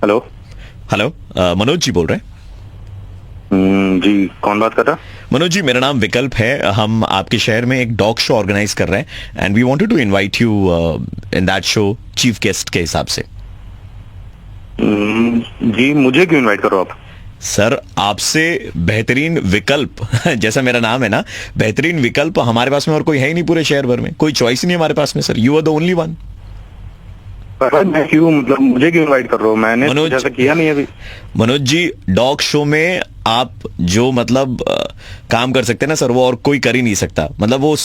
Hello. Hello. Manoj ji बोल रहे हैं? जी, कौन बात कर रहा? मनोज जी, मेरा नाम विकल्प है। हम आपके शहर में एक डॉग शो ऑर्गेनाइज कर रहे हैं and we wanted to invite you in that show chief guest के हिसाब से। जी, मुझे क्यों इनवाइट करो आप? सर, आपसे बेहतरीन विकल्प जैसा मेरा नाम है ना, बेहतरीन विकल्प हमारे पास में और कोई है ही नहीं पूरे शहर भर में। कोई चॉइस ही नहीं हमारे पास में sir. You are the only one. पर मैं क्यों, मतलब मुझे क्यों इनवाइट कर रहे हो? मैंने मनोज जैसा किया नहीं अभी। मनोज जी, डॉग शो में आप जो मतलब काम कर सकते हैं ना सर, वो और कोई कर ही नहीं सकता। मतलब वो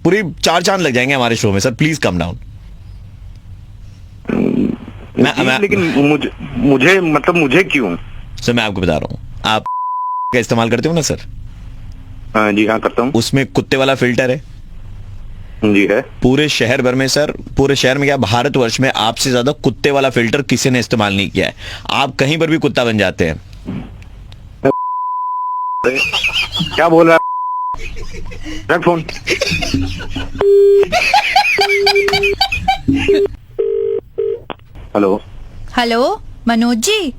पूरी चार चांद लग जाएंगे हमारे शो में सर। Please come down. लेकिन मुझे मतलब मुझे क्यों? सर, मैं आपको बता रहा हूँ, आप का इस्तेमाल करते हो ना सर? हाँ जी, हाँ करता हूँ। उसमें कुत्ते वाला फिल्टर है। जी है। पूरे शहर भर में सर, पूरे शहर में क्या भारतवर्ष में आपसे ज्यादा कुत्ते वाला फिल्टर किसी ने इस्तेमाल नहीं किया है। आप कहीं पर भी कुत्ता बन जाते हैं। क्या बोल रहा है? रख phone. Hello. Hello Manoj ji.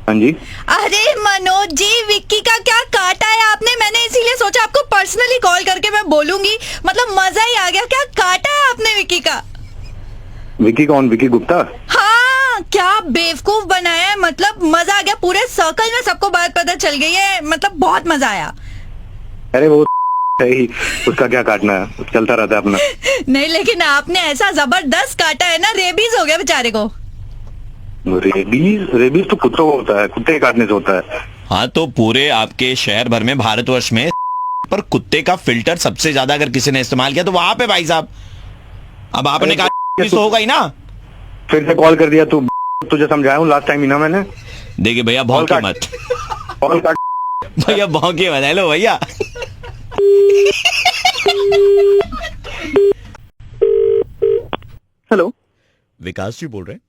हाँ जी। अरे मनोज जी, विक्की का क्या काटा है आपने? मैंने इसीलिए सोचा आपको पर्सनली कॉल करके मैं बोलूंगी। मतलब मजा ही आ गया। क्या काटा है आपने विक्की का? विकी कौन? विकी गुप्ता? हाँ, क्या बेवकूफ बनाया है। मतलब मजा आ गया। पूरे सर्कल में सबको बात पता चल गई है। मतलब बहुत मजा आया। अरे वो है ही, उसका क्या काटना है, चलता रहता है अपना। नहीं, लेकिन आपने ऐसा जबरदस्त काटा है ना, रेबीज हो गया बेचारे को। रेबीज? रेबीज तो कुत्तों को होता है, कुत्ते के काटने से होता है। हाँ, तो पूरे आपके शहर भर में, भारतवर्ष में पर कुत्ते का फिल्टर सबसे ज्यादा अगर किसी ने इस्तेमाल किया तो वहां पे भाई साहब। अब आपने कहा तो होगा ही ना। फिर से कॉल कर दिया तू। तुझे समझाया हूँ लास्ट टाइम ही ना मैंने। देखिए भैया, भौंके मत। कॉल काट। भैया भौंके मत। हेलो भैया। हेलो। विकास जी बोल रहे हैं?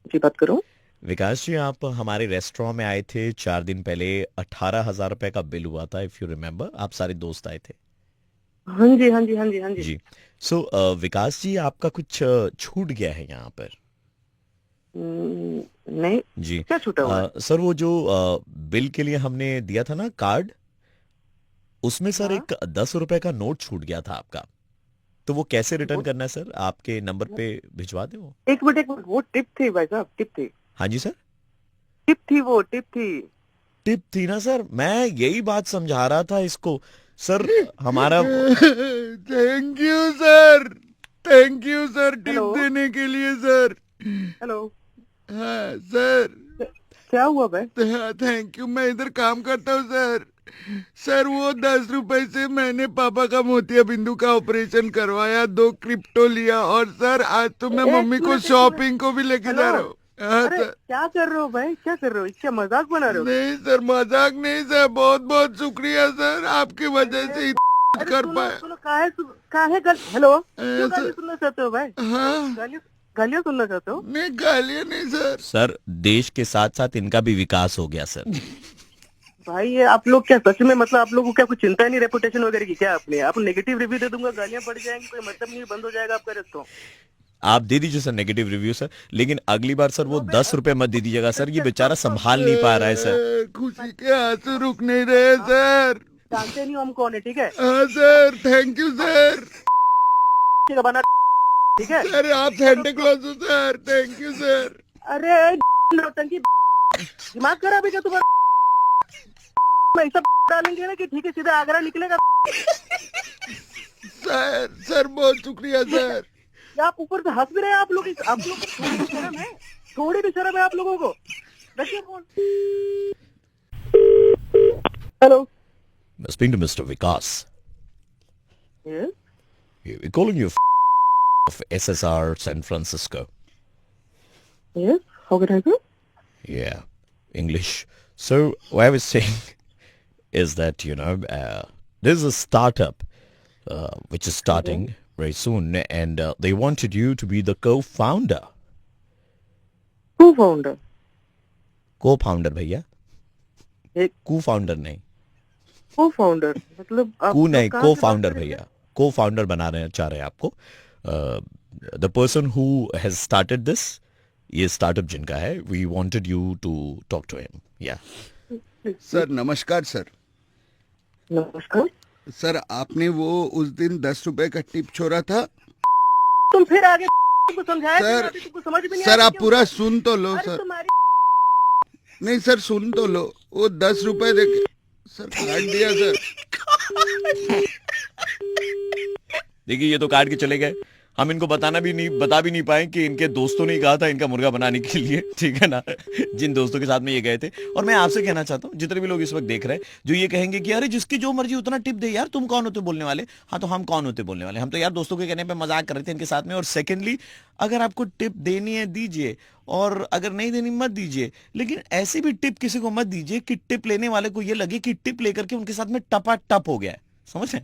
जी, बात करो। विकास जी, आप हमारे रेस्टोरेंट में आए थे 4 दिन पहले। 18,000 रुपए का बिल हुआ था, इफ यू रिमेम्बर। आप सारे दोस्त आए थे। हाँ जी, हाँ जी, हाँ जी, हाँ जी। जी। सो विकास जी, आपका कुछ छूट गया है यहाँ पर। नहीं। जी। क्या छूटा हुआ है? सर, वो जो बिल के लिए हमने दिया था ना कार्ड, उसमें सर हाँ। एक 10 रुपए का नोट छूट गया था आपका। तो वो कैसे रिटर्न वो करना है सर? आपके नंबर पे भिजवा दें वो? एक मिनट, एक मिनट। वो टिप थी भाई साहब, टिप थी। हाँ जी सर। टिप थी, वो टिप थी। टिप थी ना सर? मैं यही बात समझा रहा था इसको सर। हमारा thank you sir. Thank you sir tip hello. देने के लिए सर। हेलो। हाँ सर। क्या हुआ भाई? Thank you. मैं इधर काम करता हूँ सर। सर, वो 10 रुपए से मैंने पापा का मोतिया बिंदु का ऑपरेशन करवाया, 2 क्रिप्टो लिया, और सर आज तो मैं एक मम्मी को मिनट, एक शॉपिंग को भी लेके जा हेलो। रहा हूँ। हाँ अरे सर। क्या कर रहे हो भाई? क्या कर रहे हो? क्या मजाक बना रहे हो? नहीं सर, मजाक नहीं सर। बहुत बहुत शुक्रिया सर, आपकी वजह से ही अरे कर सुनो पाया। सुनो, काहे हेलो, क्यों गाली सर। सुनना चाहते हो भाई? हाँ। गालियाँ सुनना चाहते हो? नहीं, गालियाँ नहीं सर। सर, देश के साथ साथ इनका भी विकास हो गया सर। भाई ये आप लोग क्या सच में, मतलब आप लोगों को क्या कुछ चिंता नहीं रेपुटेशन वगैरह की क्या? अपने आप नेगेटिव रिव्यू दे दूंगा, गालियां पड़ जाएंगी, कोई मतलब नहीं, बंद हो जाएगा आपका रेस्टोरेंट। आप दे दीजिए सर नेगेटिव रिव्यू सर, लेकिन अगली बार सर वो 10 रुपए मत दे दीजिएगा सर। ये बेचारा संभाल नहीं पा रहा है सर। खुशी के आंसू रुक नहीं रहे सर। जानते नहीं हो हम कौन है, ठीक है? हाँ सर, थैंक यू सर। ठीक है, बना, ठीक है? सर, आप सेंटा क्लॉज हो सर। Thank you sir. अरे नौटंकी, दिमाग खराब है क्या तुम्हारा? मैं ऐसा डालेंगे ना कि ठीक है, सीधा आगरा निकलेगा। सर बहुत शुक्रिया सर। क्या आप ऊपर से हंस भी रहे हैं? आप लोग थोड़ी भी शर्म है? थोड़ी भी शर्म है आप लोगों को? रखिए phone. Hello. Speaking to Mr. Vikas. Yes? We're calling you of SSR San Francisco. Yes? How can I help you? Yeah, English. So what I was saying is that, there's a startup which is starting very soon, and they wanted you to be the co-founder. Co-founder? Co-founder भैया, एक co-founder नहीं। co-founder मतलब आप को लोग नहीं, कहाँ को से बात फाउंडर कर रहे भैया। को फाउंडर बना रहे चाह रहे हैं आपको। The person who has started this ये स्टार्टअप जिनका है, we wanted you to talk to him. या सर नमस्कार सर. नमस्कार. सर आपने वो उस दिन 10 रुपए का टिप छोड़ा था. तुम फिर आगे तुमको समझाया सर, तुमको समझ में नहीं सर आया आप क्या? पूरा सुन तो लो अरे सर. तुम्हारी नहीं सर सुन तो लो. वो 10 रुपए देके सर काट दिया सर. देखिए ये तो काट के चले गए. हम इनको बता भी नहीं पाए कि इनके दोस्तों ने कहा था इनका मुर्गा बनाने के लिए, ठीक है ना, जिन दोस्तों के साथ में ये गए थे. और मैं आपसे कहना चाहता हूँ जितने भी लोग इस वक्त देख रहे हैं जो ये कहेंगे कि अरे जिसकी जो मर्जी उतना टिप दे यार, तुम कौन होते बोलने वाले. हाँ तो हम कौन होते बोलने वाले, हम तो यार दोस्तों के कहने पे मजाक कर रहे थे इनके साथ में. और सेकेंडली अगर आपको टिप देनी है दीजिए, और अगर नहीं देनी मत दीजिए. लेकिन ऐसी भी टिप किसी को मत दीजिए कि टिप लेने वाले को ये लगे कि टिप लेकर के उनके साथ में टपा टप हो गया है. समझ रहे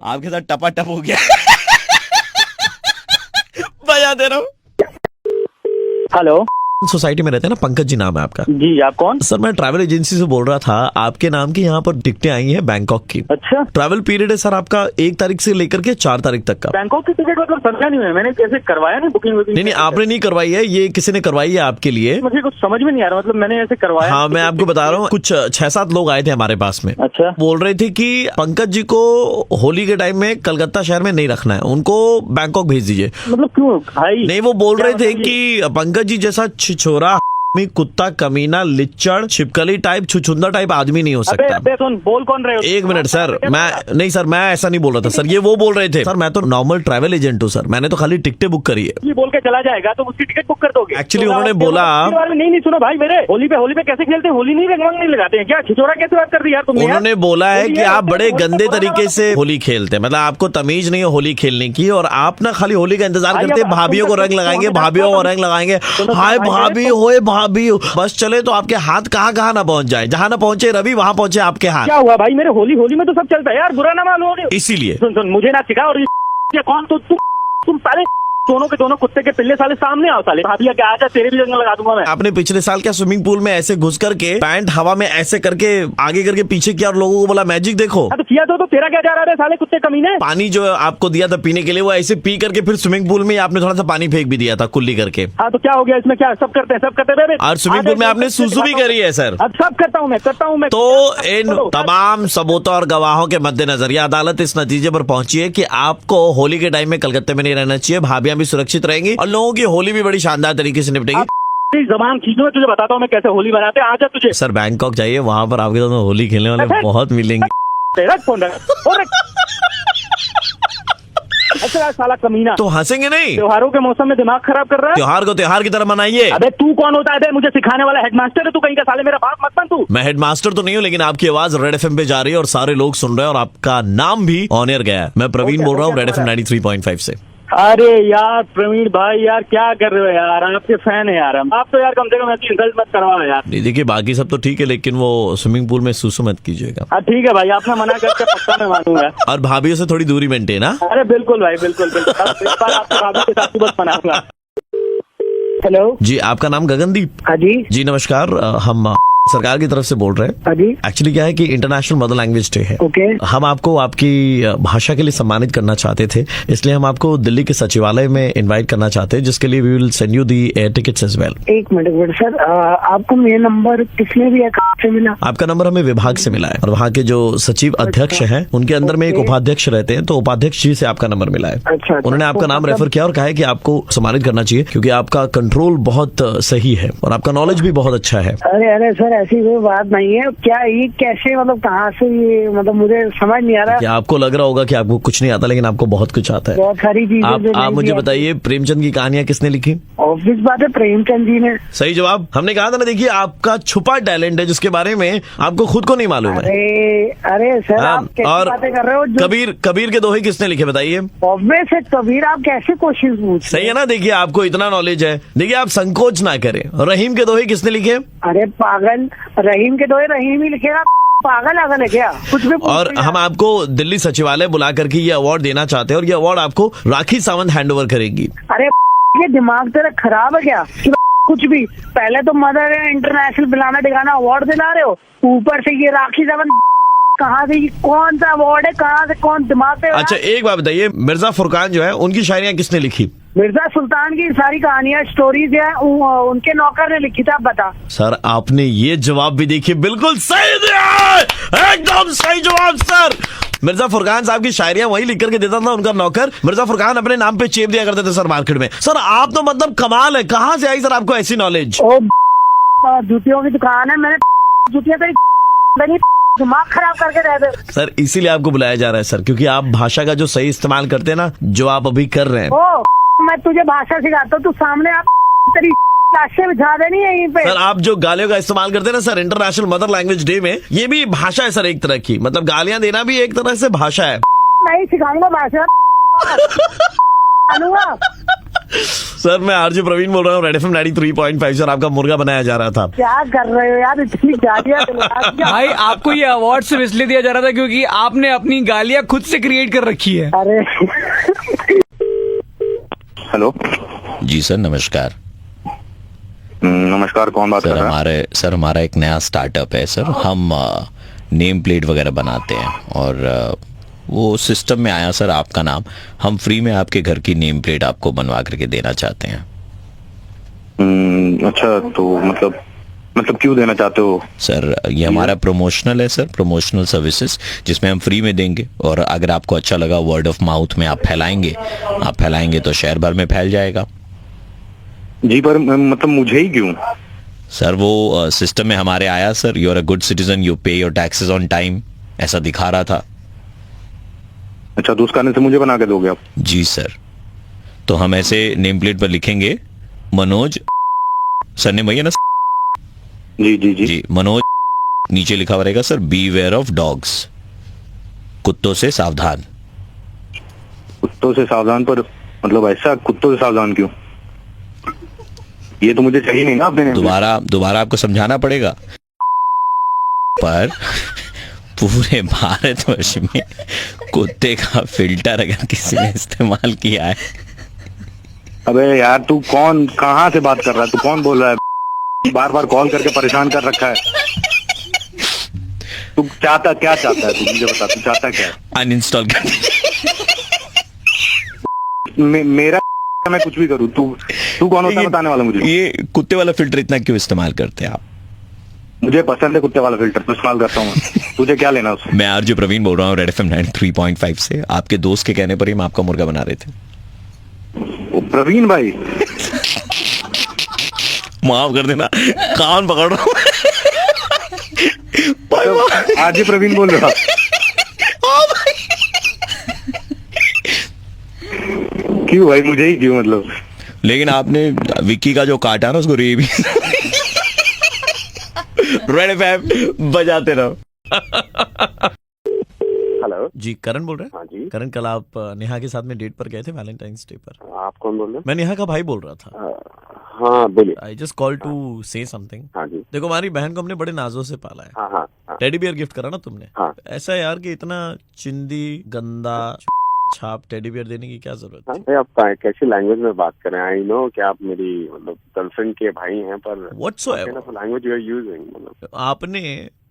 आपके साथ टपा टप हो गया. बजा दे रहा हूँ. हेलो. सोसाइटी में रहते हैं ना, पंकज जी नाम है आपका. जी आप कौन? सर मैं ट्रैवल एजेंसी से बोल रहा था. आपके नाम की यहाँ पर टिकटें आई हैं बैंकॉक की. अच्छा. ट्रैवल पीरियड है सर आपका 1 तारीख से लेकर के 4 तारीख तक का. बैंकॉक की टिकट मतलब समझा नहीं है मैंने, कैसे करवाया नहीं बुकिंग. नहीं आपने नहीं करवाई है, ये किसी ने करवाई है आपके लिए. मुझे कुछ समझ में नहीं आ रहा, मतलब मैंने ऐसे करवाया. हाँ मैं आपको बता रहा हूँ, कुछ 6-7 लोग आए थे हमारे पास में. अच्छा. बोल रहे थे कि पंकज जी को होली के टाइम में कलकत्ता शहर में नहीं रखना है, उनको बैंकॉक भेज दीजिए. मतलब क्यों भाई? नहीं वो बोल रहे थे कि पंकज जी जैसा छिछोरा कुत्ता कमीना लिच्चड़ छिपकली टाइप छुछुंदर टाइप आदमी नहीं हो सकता. अबे सुन, बोल कौन रहे हो? 1 मिनट सर, मैं नहीं सर, मैं ऐसा नहीं बोल रहा था सर, ये वो बोल रहे थे. सर मैं तो नॉर्मल ट्रैवल एजेंट हूँ सर, मैंने तो खाली टिकटें बुक करी है. ये बोल के चला जाएगा तो उसकी टिकट बुक कर दोगे? एक्चुअली उन्होंने बोला. नहीं सुनो भाई मेरे, होली पे कैसे खेलते हैं? होली नहीं रंग नहीं लगाते हैं क्या? छिछोरा कैसे बात कर दी यार तुमने? उन्होंने बोला है कि आप बड़े गंदे तरीके से होली खेलते हैं, मतलब आपको तमीज नहीं है होली खेलने की, और आप ना खाली होली का इंतजार करते हैं. भाभीियों को रंग लगाएंगे, भाभीियों को रंग लगाएंगे, हाय भाभी होए भाभी. बस चले तो आपके हाथ कहाँ ना पहुंच जाए, जहाँ ना पहुंचे रवि वहाँ पहुंचे आपके हाथ. क्या हुआ भाई मेरे? होली में तो सब चलता है यार, बुरा ना मालूम. इसीलिए सुन मुझे ना सिखा. और ये कौन? तो तुम सारे दोनों के दोनों कुत्ते के पिल्ले साले सामने आओ साले. भाभी क्या आजा, तेरे भी रंग लगा दूंगा मैं. आपने पिछले साल क्या स्विमिंग पूल में ऐसे घुस करके पैंट हवा में ऐसे करके आगे करके पीछे किया और लोगों को बोला मैजिक देखो. तो किया तो तेरा क्या जा रहा है साले कुत्ते कमीने? पानी जो आपको दिया था पीने के लिए वो ऐसे पी करके फिर स्विमिंग पूल में आपने थोड़ा सा पानी फेंक भी दिया था कुल्ली करके. हाँ तो क्या हो गया इसमें? क्या सब करते हैं और स्विमिंग पूल में आपने सुसु भी करी है सर. अब सब करता हूँ मैं. तो इन तमाम सबूतों और गवाहों के मद्देनजर ये अदालत इस नतीजे पर पहुंची है कि आपको होली के टाइम में कलकत्ते में नहीं रहना चाहिए. भाभियां भी सुरक्षित रहेंगी और लोगों की होली भी बड़ी शानदार तरीके से निपटेगी. जबान खींचो, मैं तुझे बताता हूँ मैं कैसे होली बनाते हैं. आजा तुझे. सर बैंकॉक जाइए, वहाँ पर आपके दोनों होली खेलने वाले बहुत मिलेंगे. तेरा फोन अच्छा साला कमीना. तो हंसेंगे नहीं. त्योहारों के मौसम में दिमाग खराब कर रहा है. त्योहार को त्योहार की तरह मनाइए. अबे तू कौन होता है? मुझे सिखाने वाला हेडमास्टर है तू कहीं का? साले मेरा बाप मत बन तू. मैं हेडमास्टर तो नहीं हूँ, लेकिन आपकी आवाज रेड एफएम पे जा रही है और सारे लोग सुन रहे हैं और आपका नाम भी ऑन एयर गया है. मैं प्रवीण बोल रहा हूँ रेड एफएम 93.5 से. अरे यार प्रवीण भाई यार क्या कर रहे हो यार? आपके फैन है यार हम. आप तो यार कम से कम ऐसी इंसल्ट मत करवाओ यार. नहीं देखिए बाकी सब तो ठीक है, लेकिन वो स्विमिंग पूल में सुसु मत कीजिएगा. हाँ ठीक है भाई, आपने मना करके पक्का मैं मानूंगा. और भाभीयों से थोड़ी दूरी मेंटेन. अरे बिल्कुल भाई बिल्कुल. इस बार आपके भाभी के साथ बस मनाऊंगा. हेलो जी, आपका नाम गगनदीप? हाँ जी. जी नमस्कार, हम सरकार की तरफ से बोल रहे हैं. हाँ जी. एक्चुअली क्या है कि इंटरनेशनल मदर लैंग्वेज डे है. ओके. हम आपको आपकी भाषा के लिए सम्मानित करना चाहते थे, इसलिए हम आपको दिल्ली के सचिवालय में इनवाइट करना चाहते हैं, जिसके लिए we will send you the air tickets as well. एक मिनट सर, आपको मेरा नंबर किसने दिया, कहाँ से मिला? आपका नंबर हमें विभाग से मिला है और वहाँ के जो सचिव अध्यक्ष हैं उनके अंदर में एक उपाध्यक्ष रहते हैं, तो उपाध्यक्ष जी से आपका नंबर मिला है. अच्छा. उन्होंने आपका नाम रेफर किया और कहा है कि आपको सम्मानित करना चाहिए क्योंकि आपका कंट्रोल बहुत सही है और आपका नॉलेज भी बहुत अच्छा है. अरे सर ऐसी कोई बात नहीं है. क्या ये कैसे, मतलब कहाँ से ये, मतलब मुझे समझ नहीं आ रहा. क्या आपको लग रहा होगा कि आपको कुछ नहीं आता, लेकिन आपको बहुत कुछ आता है. बहुत सारी चीजें. आप मुझे बताइए, प्रेमचंद की कहानियां किसने लिखी? ऑब्वियस बात है प्रेमचंद जी ने. सही जवाब. हमने कहा था ना, देखिए आपका छुपा टैलेंट है जिसके बारे में आपको खुद को नहीं मालूम है. अरे सर आप कैसी और बातें कर रहे हो? कबीर के दोहे किसने लिखे बताइए? ऑब्वियस है कबीर. आप कैसे क्वेश्चन पूछ? सही है ना. देखिए आपको इतना नॉलेज है. देखिए आप संकोच ना करें. रहीम के दोहे किसने लिखे? अरे पागल, रहीम के दोहे रहीम ही लिखेगा. पागल आगल है क्या? कुछ भी. और हम आपको दिल्ली सचिवालय बुला करके ये अवार्ड देना चाहते हैं और ये अवार्ड आपको राखी सावंत हैंडओवर करेगी. अरे ये दिमाग तेरा खराब है क्या? कुछ भी. पहले तो मदर इंटरनेशनल पिलाना टिकाना अवार्ड दिला रहे हो, ऊपर से ये राखी सावंत. कहाँ से, कौन सा अवार्ड है? कहाँ से, कौन दिमाग पे? अच्छा एक बात बताइए, मिर्जा फुरकान जो है उनकी शायरियाँ किसने लिखी? मिर्जा सुल्तान की सारी कहानियां स्टोरीज है उनके नौकर ने लिखी था, बता। सर आपने ये जवाब भी देखिए बिल्कुल सही दिया है, एकदम सही जवाब सर। मिर्जा फुरकान साहब की शायरियां वही लिख करके देता था उनका नौकर। मिर्जा फुरकान अपने नाम पे चेप दिया करते थे सर मार्केट में। सर आप तो मतलब कमाल है, कहाँ से आई सर आपको ऐसी नॉलेज? ओ जूतियों की दुकान है, मैंने जूतियां तेरी नहीं, दिमाग खराब करके रह दे। सर इसीलिए आपको बुलाया जा रहा है सर, क्योंकि आप भाषा का जो सही इस्तेमाल करते हैं ना, जो आप अभी कर रहे हैं। ओ मैं तुझे भाषा सिखाता हूँ, तू सामने आप तेरी लाशें बिछा देनी है यहीं पे। सर आप जो गालियों का इस्तेमाल करते हैं ना sir international mother language day में, ये भी भाषा है सर एक तरह की, मतलब गालियां देना भी एक तरह से भाषा है। नहीं सिखाऊंगा भाषा जानूंगा। सर मैं आरजे प्रवीण बोल रहा हूँ, रेड एफएम 93.5 सर। आपका मुर्गा बनाया जा रहा था। क्या कर रहे हो यार, इतनी गालियां भाई आपको ये अवार्ड सिर्फ इसलिए दिया जा रहा था क्योंकि आपने अपनी गालियां खुद से क्रिएट कर रखी है। अरे हेलो। जी सर नमस्कार। नमस्कार, कौन बात कर सर रहा है? हमारा एक नया स्टार्टअप है सर। हम नेम प्लेट वगैरह बनाते हैं और वो सिस्टम में आया सर आपका नाम। हम फ्री में आपके घर की नेम प्लेट आपको बनवा करके देना चाहते हैं। अच्छा, तो मतलब क्यों देना चाहते हो? सर ये हमारा प्रमोशनल है सर, प्रमोशनल सर्विसेज, जिसमें हम फ्री में देंगे और अगर आपको अच्छा लगा वर्ड ऑफ माउथ में आप फैलाएंगे तो शहर भर में फैल जाएगा। जी पर मतलब मुझे ही क्यों? सर वो सिस्टम में हमारे आया sir, you are a good citizen, you pay your taxes on time, ऐसा दिखा रहा था। अच्छा, तो उस कारण से मुझे बना के दोगे आप? जी सर। तो हम ऐसे नेम प्लेट पर लिखेंगे मनोज, सर ने भैया ना? जी जी जी जी मनोज, नीचे लिखा हुआ रहेगा सर बीवेयर ऑफ डॉग्स, कुत्तों से सावधान। कुत्तों से सावधान, पर मतलब ऐसा कुत्तों से सावधान क्यों? ये तो मुझे चाहिए नहीं ना आपने। दोबारा आपको समझाना पड़ेगा। पर पूरे भारतवर्ष में कुत्ते का फिल्टर अगर किसी ने इस्तेमाल किया है। अबे यार तू कौन, कहाँ से बात कर रहा है? तू कौन बोल रहा है? बार बार कॉल करके परेशान कर रखा है। तू क्या चाहता है? तू मुझे बता, तू चाहता क्या है? अनइंस्टॉल कर। मेरा मैं कुछ भी करूँ, तू कौन होता है बताने वाला मुझे? ये कुत्ते वाला फिल्टर इतना क्यों इस्तेमाल करते हैं आप? मुझे पसंद है कुत्ते वाला फिल्टर, तो इस्तेमाल करता हूँ। तुझे क्या लेना उससे? मैं आरजे प्रवीण बोल रहा हूँ रेड एफएम 93.5 से। आपके दोस्त के कहने पर ही हम आपका मुर्गा बना रहे थे। प्रवीण भाई, माफ कर देना, कान पकड़ रहा हूँ। आज ही प्रवीण बोल रहा। क्यों भाई, मुझे ही क्यों मतलब? लेकिन आपने विक्की का जो काटा ना उसको भी रेड एफएम बजाते रहो। हेलो जी करण बोल रहे हैं? हाँ जी, करण, कल आप नेहा के साथ में डेट पर गए थे वैलेंटाइंस डे पर। आप कौन बोल रहे मैं नेहा का भाई बोल रहा था। हैं? हाँ बोलिए। I just call to say something. हाँ जी। देखो हमारी बहन को हमने बड़े नाजों से पाला है। हाँ हाँ हाँ टेडी बियर गिफ्ट करा ना तुमने। हाँ। ऐसा यार कि इतना चिंदी गंदा छाप टेडी बियर देने की क्या जरूरत हाँ, थी? भाई आप कैसी लैंग्वेज में बात कर रहे हैं? आई नो कि आप मेरी मतलब गर्लफ्रेंड के भाई हैं, पर Whatsoever। Language you are using मतलब। आपने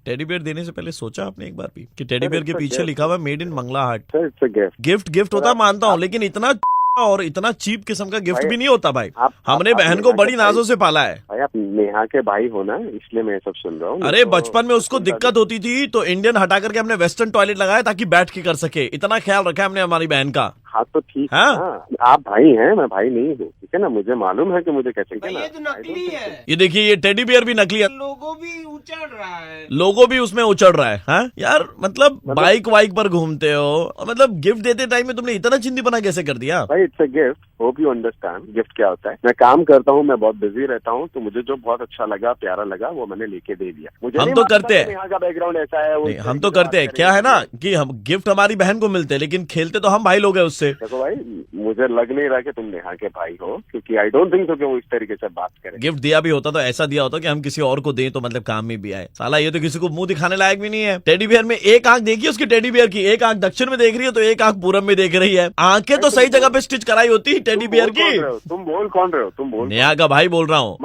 टेडी बियर देने से पहले सोचा आपने एक बार भी कि टेडी बियर के पीछे लिखा हुआ made in Mangla Haat? Sir it's a gift. Gift होता मानता हूँ, लेकिन इतना और इतना चीप किस्म का गिफ्ट भी नहीं होता भाई। हमने बहन को बड़ी नाजों से पाला है। भाई आप नेहा के भाई हो ना, इसलिए मैं सब सुन रहा हूँ। अरे बचपन में उसको दिक्कत होती थी तो इंडियन हटा करके हमने वेस्टर्न टॉयलेट लगाया ताकि बैठ के कर सके। इतना ख्याल रखा है हमने हमारी बहन का। हाँ तो ठीक है हाँ? ना, आप भाई हैं, मैं भाई नहीं हूँ, ठीक है ना? मुझे मालूम है कि मुझे कैसे करना है। ये तो नकली है, ये देखिए ये टेडी बियर भी नकली है, लोगो भी उचड़ रहा है। लोगो भी उसमें उचड़ रहा है। हाँ? यार मतलब बाइक वाइक पर घूमते हो, मतलब गिफ्ट देते टाइम में तुमने इतना चिंदीपना कैसे कर दिया? भाई it's a gift, hope you understand gift क्या होता है। मैं काम करता हूँ, मैं बहुत बिजी रहता हूँ, तो मुझे जो बहुत अच्छा लगा, प्यारा लगा, वो मैंने लेके दे दिया। मुझे हम नहीं तो मालूम करते था हैं। कि यहाँ का बैकग्राउंड ऐसा है। नहीं, हम तो करते हैं। क्या है ना कि हम गिफ्ट हमारी बहन को मिलते हैं, लेकिन खेलते तो हम भाई लोग हैं उससे। देखो भाई, मुझे लग नहीं रहा कि तुम नेहा के भाई हो, क्योंकि आई डोंट थिंक सो कि वो इस तरीके से बात करे। गिफ्ट दिया भी होता तो ऐसा दिया होता कि हम किसी और को दें तो मतलब काम में भी आए। साला ये तो किसी को मुंह दिखाने लायक भी नहीं है। टेडी बियर में एक आंख देखी उसकी टेडी बियर की, एक आंख दक्षिण में देख रही है तो एक आंख पूरब में देख रही है। आंखें तो सही जगह पे स्टिच कराई होती टेडी बियर की। तुम बोल कौन रहे हो? तुम बोल नेहा का भाई बोल रहा हूँ।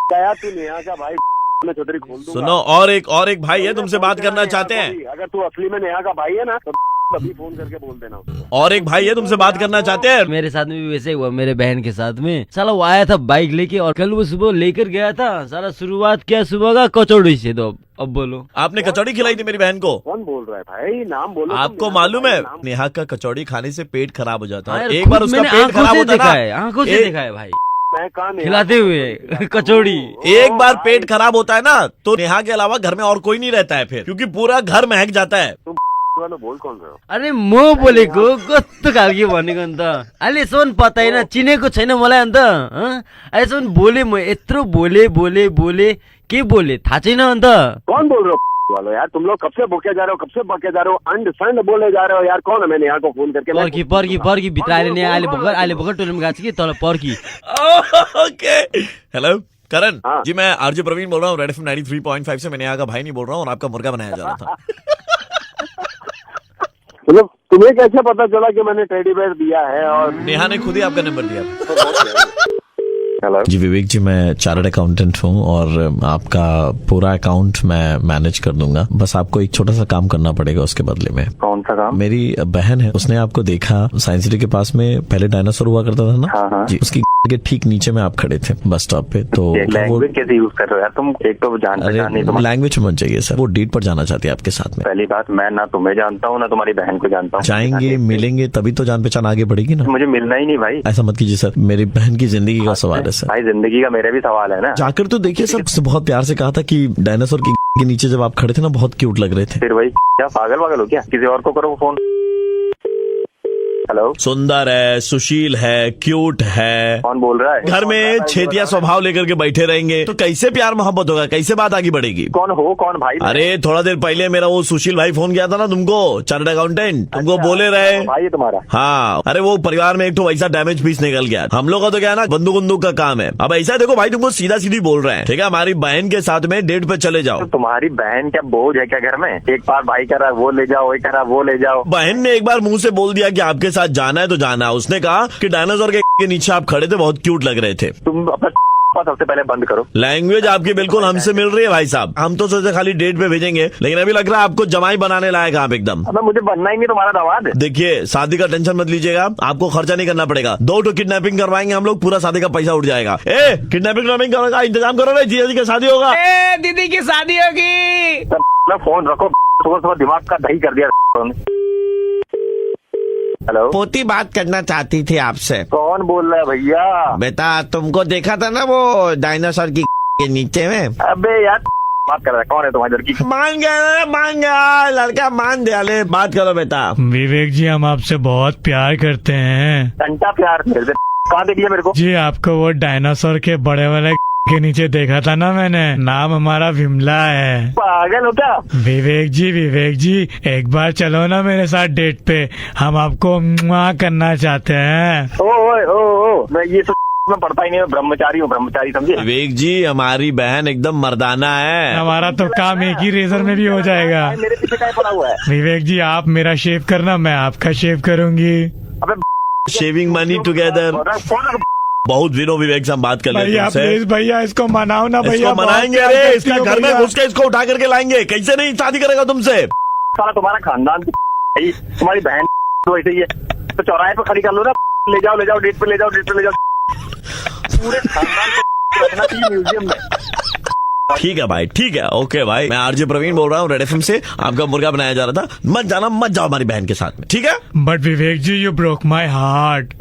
गया तू नेहा का भाई, मैं चौधरी खोल दूंगा। सुनो, और एक भाई है तुमसे बात करना चाहते हैं। अगर तू असली में नेहा का भाई है ना तो अभी फोन करके बोल देना उसको। और एक भाई है तुमसे बात करना चाहते हैं। मेरे साथ में भी वैसे हुआ, मेरे बहन के साथ में। साला वो आया था बाइक लेके और कल वो सुबह लेकर गया था। साला शुरुआत किया सुबह का कचौड़ी से। तो अब बोलो, आपने कचौड़ी खिलाई थी मेरी बहन को? कौन बोल रहा है भाई? नाम बोलो। आपको मालूम है नेहा का कचौड़ी खाने से पेट खराब हो जाता है। यार, एक बार खुद उसका मैंने पेट आंखों खराब से होता देखा है है, आंखों से देखा है भाई, मैं कहाँ खिलाते हुए कचौड़ी। एक बार पेट खराब होता है ना तो नेहा के अलावा घर में और कोई नहीं रहता है फिर, क्योंकि पूरा घर महक जाता है। बोल कौन रहे हो? अरे म बोलेको कस्तो खालको भनेको अन्त अहिलेसम्म पता होइन, चिनेको छैन मलाई अन्त। अहिलेसम्म बोले म यत्रो बोले बोले बोले के बोले थाहा छैन अन्त। कौन बोल रहे हो वालो यार? तुम लोग कब से भूखे जा रहे हो, कब से भूखे जा रहे हो, अंड संड बोले जा रहे हो यार। कौन है? मैंने यहाँ को फोन करके पर्खी पर्खी पर्खी भित्र आएर नि अहिले भर्खर टोलमा गएको छ कि तल पर्खी। ओके, हेलो करण हाँ। जी, मैं आरजे प्रवीण बोल रहा हूँ, रेड एफएम 93.5 से। मैंने यहाँ का भाई नहीं बोल रहा हूँ और आपका मुर्गा बनाया जा रहा था। मतलब तुम्हें कैसे पता चला कि मैंने टेडी बेयर दिया है? और नेहा ने खुद ही आपका नंबर दिया। हेलो जी विवेक जी, मैं चार्टर्ड अकाउंटेंट हूँ और आपका पूरा अकाउंट मैं मैनेज कर दूंगा। बस आपको एक छोटा सा काम करना पड़ेगा उसके बदले में। कौन सा काम? मेरी बहन है, उसने आपको देखा साइंस सिटी के पास में, पहले डायनासोर हुआ करता था ना। हाँ। जी, उसकी के ठीक नीचे में आप खड़े थे बस स्टॉप पे। तो लैंग्वेज कैसे यूज कर रहे हो यार तुम? एक तो जान पहचान नहीं तुम्हारी। लैंग्वेज मत चाहिए सर, वो डेट पर जाना चाहती है आपके साथ में। पहली बात, मैं ना तुम्हें जानता हूँ ना तुम्हारी बहन को जानता हूँ। जाएंगे मिलेंगे तभी तो जान पहचान आगे बढ़ेगी ना। मुझे मिलना ही नहीं भाई। ऐसा मत कीजिए सर, मेरी बहन की जिंदगी का सवाल है सर। भाई जिंदगी का मेरे भी सवाल है ना। जाकर तो देखिए सर, उससे बहुत प्यार से कहा था कि डायनासोर के नीचे जब आप खड़े थे ना बहुत क्यूट लग रहे थे। फिर वही क्या पागल हो क्या? किसी और को करो फोन। हेलो, सुंदर है, सुशील है, क्यूट है। कौन बोल रहा है? घर में छेतिया स्वभाव लेकर के बैठे रहेंगे तो कैसे प्यार मोहब्बत होगा, कैसे बात आगे बढ़ेगी? कौन हो? कौन भाई? अरे थोड़ा देर पहले मेरा वो सुशील भाई फोन किया था ना तुमको, चार्टर्ड अकाउंटेंट, तुमको बोले रहे। भाई है तुम्हारा? हाँ, अरे वो परिवार में एक तो वैसा डैमेज पीस निकल गया। हम लोग का तो क्या है ना, बंदूक का काम है। अब ऐसा देखो भाई, तुमको सीधा सीधी बोल रहे हैं, ठीक है? हमारी बहन के साथ में डेट पे चले जाओ। तो तुम्हारी बहन क्या बोझ है क्या घर में? एक बार भाई कह रहा है वो ले जाओ, वही कह रहा है वो ले जाओ। बहन ने एक बार मुंह से बोल दिया कि आपके साथ जाना है तो जाना। उसने कहा कि डायनासोर के नीचे आप खड़े थे, बहुत क्यूट लग रहे थे। तुम अपना सबसे पहले बंद करो। लैंग्वेज आपकी बिल्कुल हमसे मिल रही है भाई साहब। हम तो सोचे खाली डेट पे भेजेंगे, लेकिन अभी लग रहा है आपको जमाई बनाने लायक आप एकदम। अब मुझे बनना ही नहीं तुम्हारा दवाद। देखिए, शादी का टेंशन मत लीजिएगा, आपको खर्चा नहीं करना पड़ेगा। 2 किडनैपिंग करवाएंगे हम लोग, पूरा शादी का पैसा उठ जाएगा। किडनैपिंग का इंतजाम करो रे, जीजा जी की शादी होगा। दीदी की शादी होगी। फोन रखो, सुबह दिमाग का दही कर दिया। हेलो, पोती बात करना चाहती थी आपसे। कौन बोल रहा है भैया? बेटा, तुमको देखा था ना वो डायनासोर के नीचे में। अबे यार बात कर रहा है, कौन है तुम्हारी लड़की? मान गया लड़का, मान दिया। ले बात करो बेटा। विवेक जी, हम आपसे बहुत प्यार करते हैं। घंटा प्यार मेरे से कहाँ देख लिया मेरे को? जी, आपको वो डायनासोर के बड़े वाले के नीचे देखा था ना मैंने। नाम हमारा विमला है। पागल हो क्या? विवेक जी, एक बार चलो ना मेरे साथ डेट पे, हम आपको मुआ करना चाहते हैं। ओ, मैं ये मैं पढ़ता ही नहीं, ब्रह्मचारी हूँ, ब्रह्मचारी समझे? विवेक जी, हमारी बहन एकदम मर्दाना है। हमारा तो काम एक ही रेजर में भी हो जाएगा। मेरे पीछे क्या पड़ा हुआ है? विवेक जी, आप मेरा शेव करना, मैं आपका शेव करूंगी। अबे शेविंग मनी टुगेदर। बहुत दिनों विवेक से हम बात कर भैया प्लीज भैया, इसको मनाओ ना भैया। इसको मनाएंगे, अरे इसका घर में घुस के इसको उठा करके लाएंगे। कैसे नहीं शादी करेगा तुमसे? साला तुम्हारा खानदान तुम्हारी बहन तो ऐसे ही है, तो चौराहे पे खड़ी कर लो ना। ले जाओ डेट पे ले जाओ। पूरे खानदान को रखना चाहिए म्यूजियम में। ठीक है भाई, ठीक है, ओके भाई। मैं आरजे प्रवीण बोल रहा हूँ, रेड एफएम से। आपका मुर्गा बनाया जा रहा था। मत जाओ हमारी बहन के साथ में, ठीक है? But Vivek ji, you broke my heart.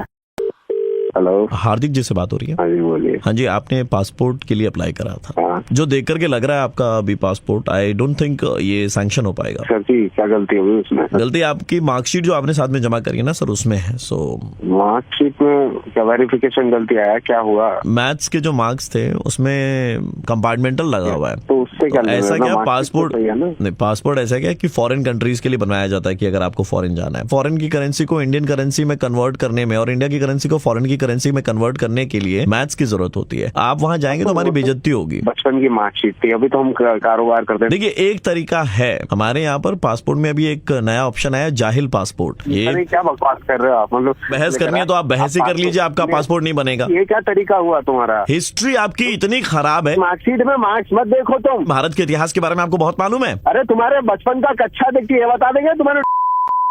Hello, Hardik ji से बात हो रही है? हाँ जी बोलिए। हाँ जी, आपने पासपोर्ट के लिए अप्लाई करा था। हाँ। जो देख करके लग रहा है आपका अभी पासपोर्ट, आई डोंट थिंक ये सैंक्शन हो पाएगा। सर जी, क्या गलती हुई उसमें? गलती आपकी मार्कशीट जो आपने साथ में जमा करी है ना सर, उसमें है। सो मार्कशीट में क्या वेरिफिकेशन गलती आया? क्या हुआ? मैथ्स के जो मार्क्स थे उसमें कंपार्टमेंटल लगा हुआ है। तो उससे क्या ऐसा क्या पासपोर्ट तो नहीं, पासपोर्ट ऐसा क्या कि फॉरेन कंट्रीज के लिए बनवाया जाता है कि अगर आपको फॉरेन जाना है, फॉरेन की करेंसी को इंडियन करेंसी में कन्वर्ट करने में और इंडिया की करेंसी को फॉरेन की करेंसी में कन्वर्ट करने के लिए मैथ्स की जरूरत होती है। आप वहाँ जाएंगे तो हमारी बेइज्जती होगी। बचपन की मार्कशीट थी, अभी तो हम कारोबार करते हैं। देखिए, एक तरीका है हमारे यहाँ पर पासपोर्ट में अभी एक नया ऑप्शन आया, जाहिल पासपोर्ट। ये क्या बकवास कर रहे हो आप? मतलब बहस करनी है तो आप बहस ही कर लीजिए, आपका पासपोर्ट नहीं बनेगा। ये क्या तरीका हुआ तुम्हारा? हिस्ट्री आपकी इतनी खराब है। मार्कशीट में मार्क्स मत देखो तुम। भारत के इतिहास के बारे में आपको बहुत मालूम है। अरे तुम्हारे बचपन का कच्चा देखती है, बता देंगे तुम्हारे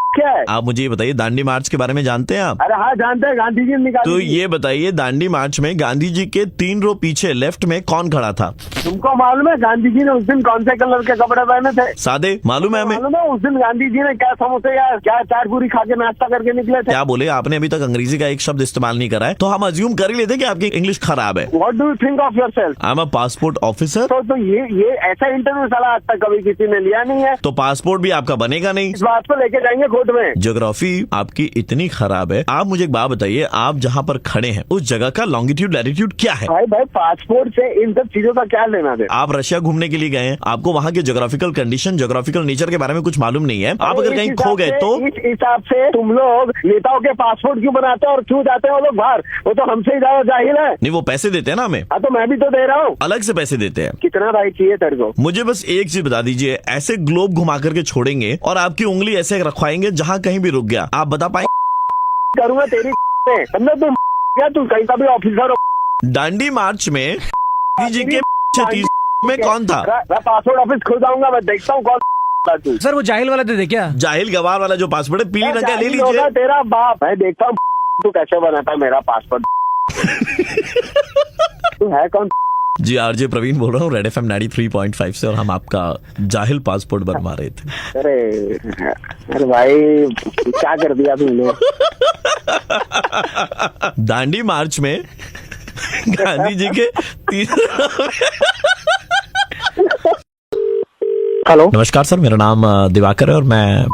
क्या है? आप मुझे ये बताइए, दांडी मार्च के बारे में जानते हैं आप? अरे हाँ जानते हैं, गांधी जी ने निकाली तो थी। ये बताइए, दांडी मार्च में गांधी जी के 3 रो पीछे लेफ्ट में कौन खड़ा था? तुमको मालूम है गांधी जी ने उस दिन कौन से कलर के कपड़े पहने थे? सादे, मालूम है हमें। मालूम है उस दिन गांधी जी ने क्या समोसे या क्या चाट पूरी खा के नाश्ता करके निकले थे? क्या बोले? आपने अभी तक अंग्रेजी का एक शब्द इस्तेमाल नहीं करा है, तो हम अज्यूम कर ही लेते हैं कि आपकी इंग्लिश खराब है। What do you think of yourself? I am a passport officer. तो ये ऐसा इंटरव्यू साला आज तक कभी किसी ने लिया नहीं है। तो पासपोर्ट भी आपका बनेगा नहीं। इस बात को लेके जाएंगे कोर्ट में। ज्योग्राफी आपकी इतनी खराब है। आप मुझे एक बात बताइए, आप जहाँ पर खड़े हैं उस जगह का लॉन्गिट्यूड लैटिट्यूड क्या है? भाई पासपोर्ट से इन सब चीजों का क्या लेना दे? आप रशिया घूमने के लिए गए हैं, आपको वहाँ के ज्योग्राफिकल कंडीशन, ज्योग्राफिकल नेचर के बारे में कुछ मालूम नहीं है। आप अगर कहीं खो गए तो इस हिसाब से तुम लोग नेताओं के पासपोर्ट क्यों बनाते हो और क्यों जाते हैं वो लोग बाहर? वो तो हमसे ही ज्यादा जाहिल है। नहीं, वो पैसे देते हैं ना हमें। हाँ तो मैं भी तो दे रहा हूँ। अलग से पैसे देते हैं। कितना भाई चाहिए तेरे को? मुझे बस एक चीज बता दीजिए, ऐसे ग्लोब घुमा करके छोड़ेंगे और आपकी उंगली ऐसे रखवाएंगे जहाँ कहीं भी रुक गया, आप बता पाएंगे? करूंगा तेरी समझो तुम क्या? तू कहीं का भी ऑफिसर हो। दांडी मार्च में जी के में कौन था? मैं पासपोर्ट ऑफिस खुल जाऊंगा, मैं देखता हूँ कौन तू। सर वो जाहिल वाला दे दे क्या? जाहिल गवार वाला जो पासपोर्ट है, पीली रंग का ले लीजिए। तेरा बाप। मैं देखता हूँ तू कैसे बनाता है मेरा पासपोर्ट। तू है कौन? जी आरजे प्रवीण बोल रहा हूँ, रेड एफएम 93.5 से, और हम आपका जाहिल पासपोर्ट बनवा रहे थे। अरे भाई क्या कर दिया तुमने? दांडी मार्च में गांधी जी के हेलो, नमस्कार सर, मेरा नाम दिवाकर है और मैं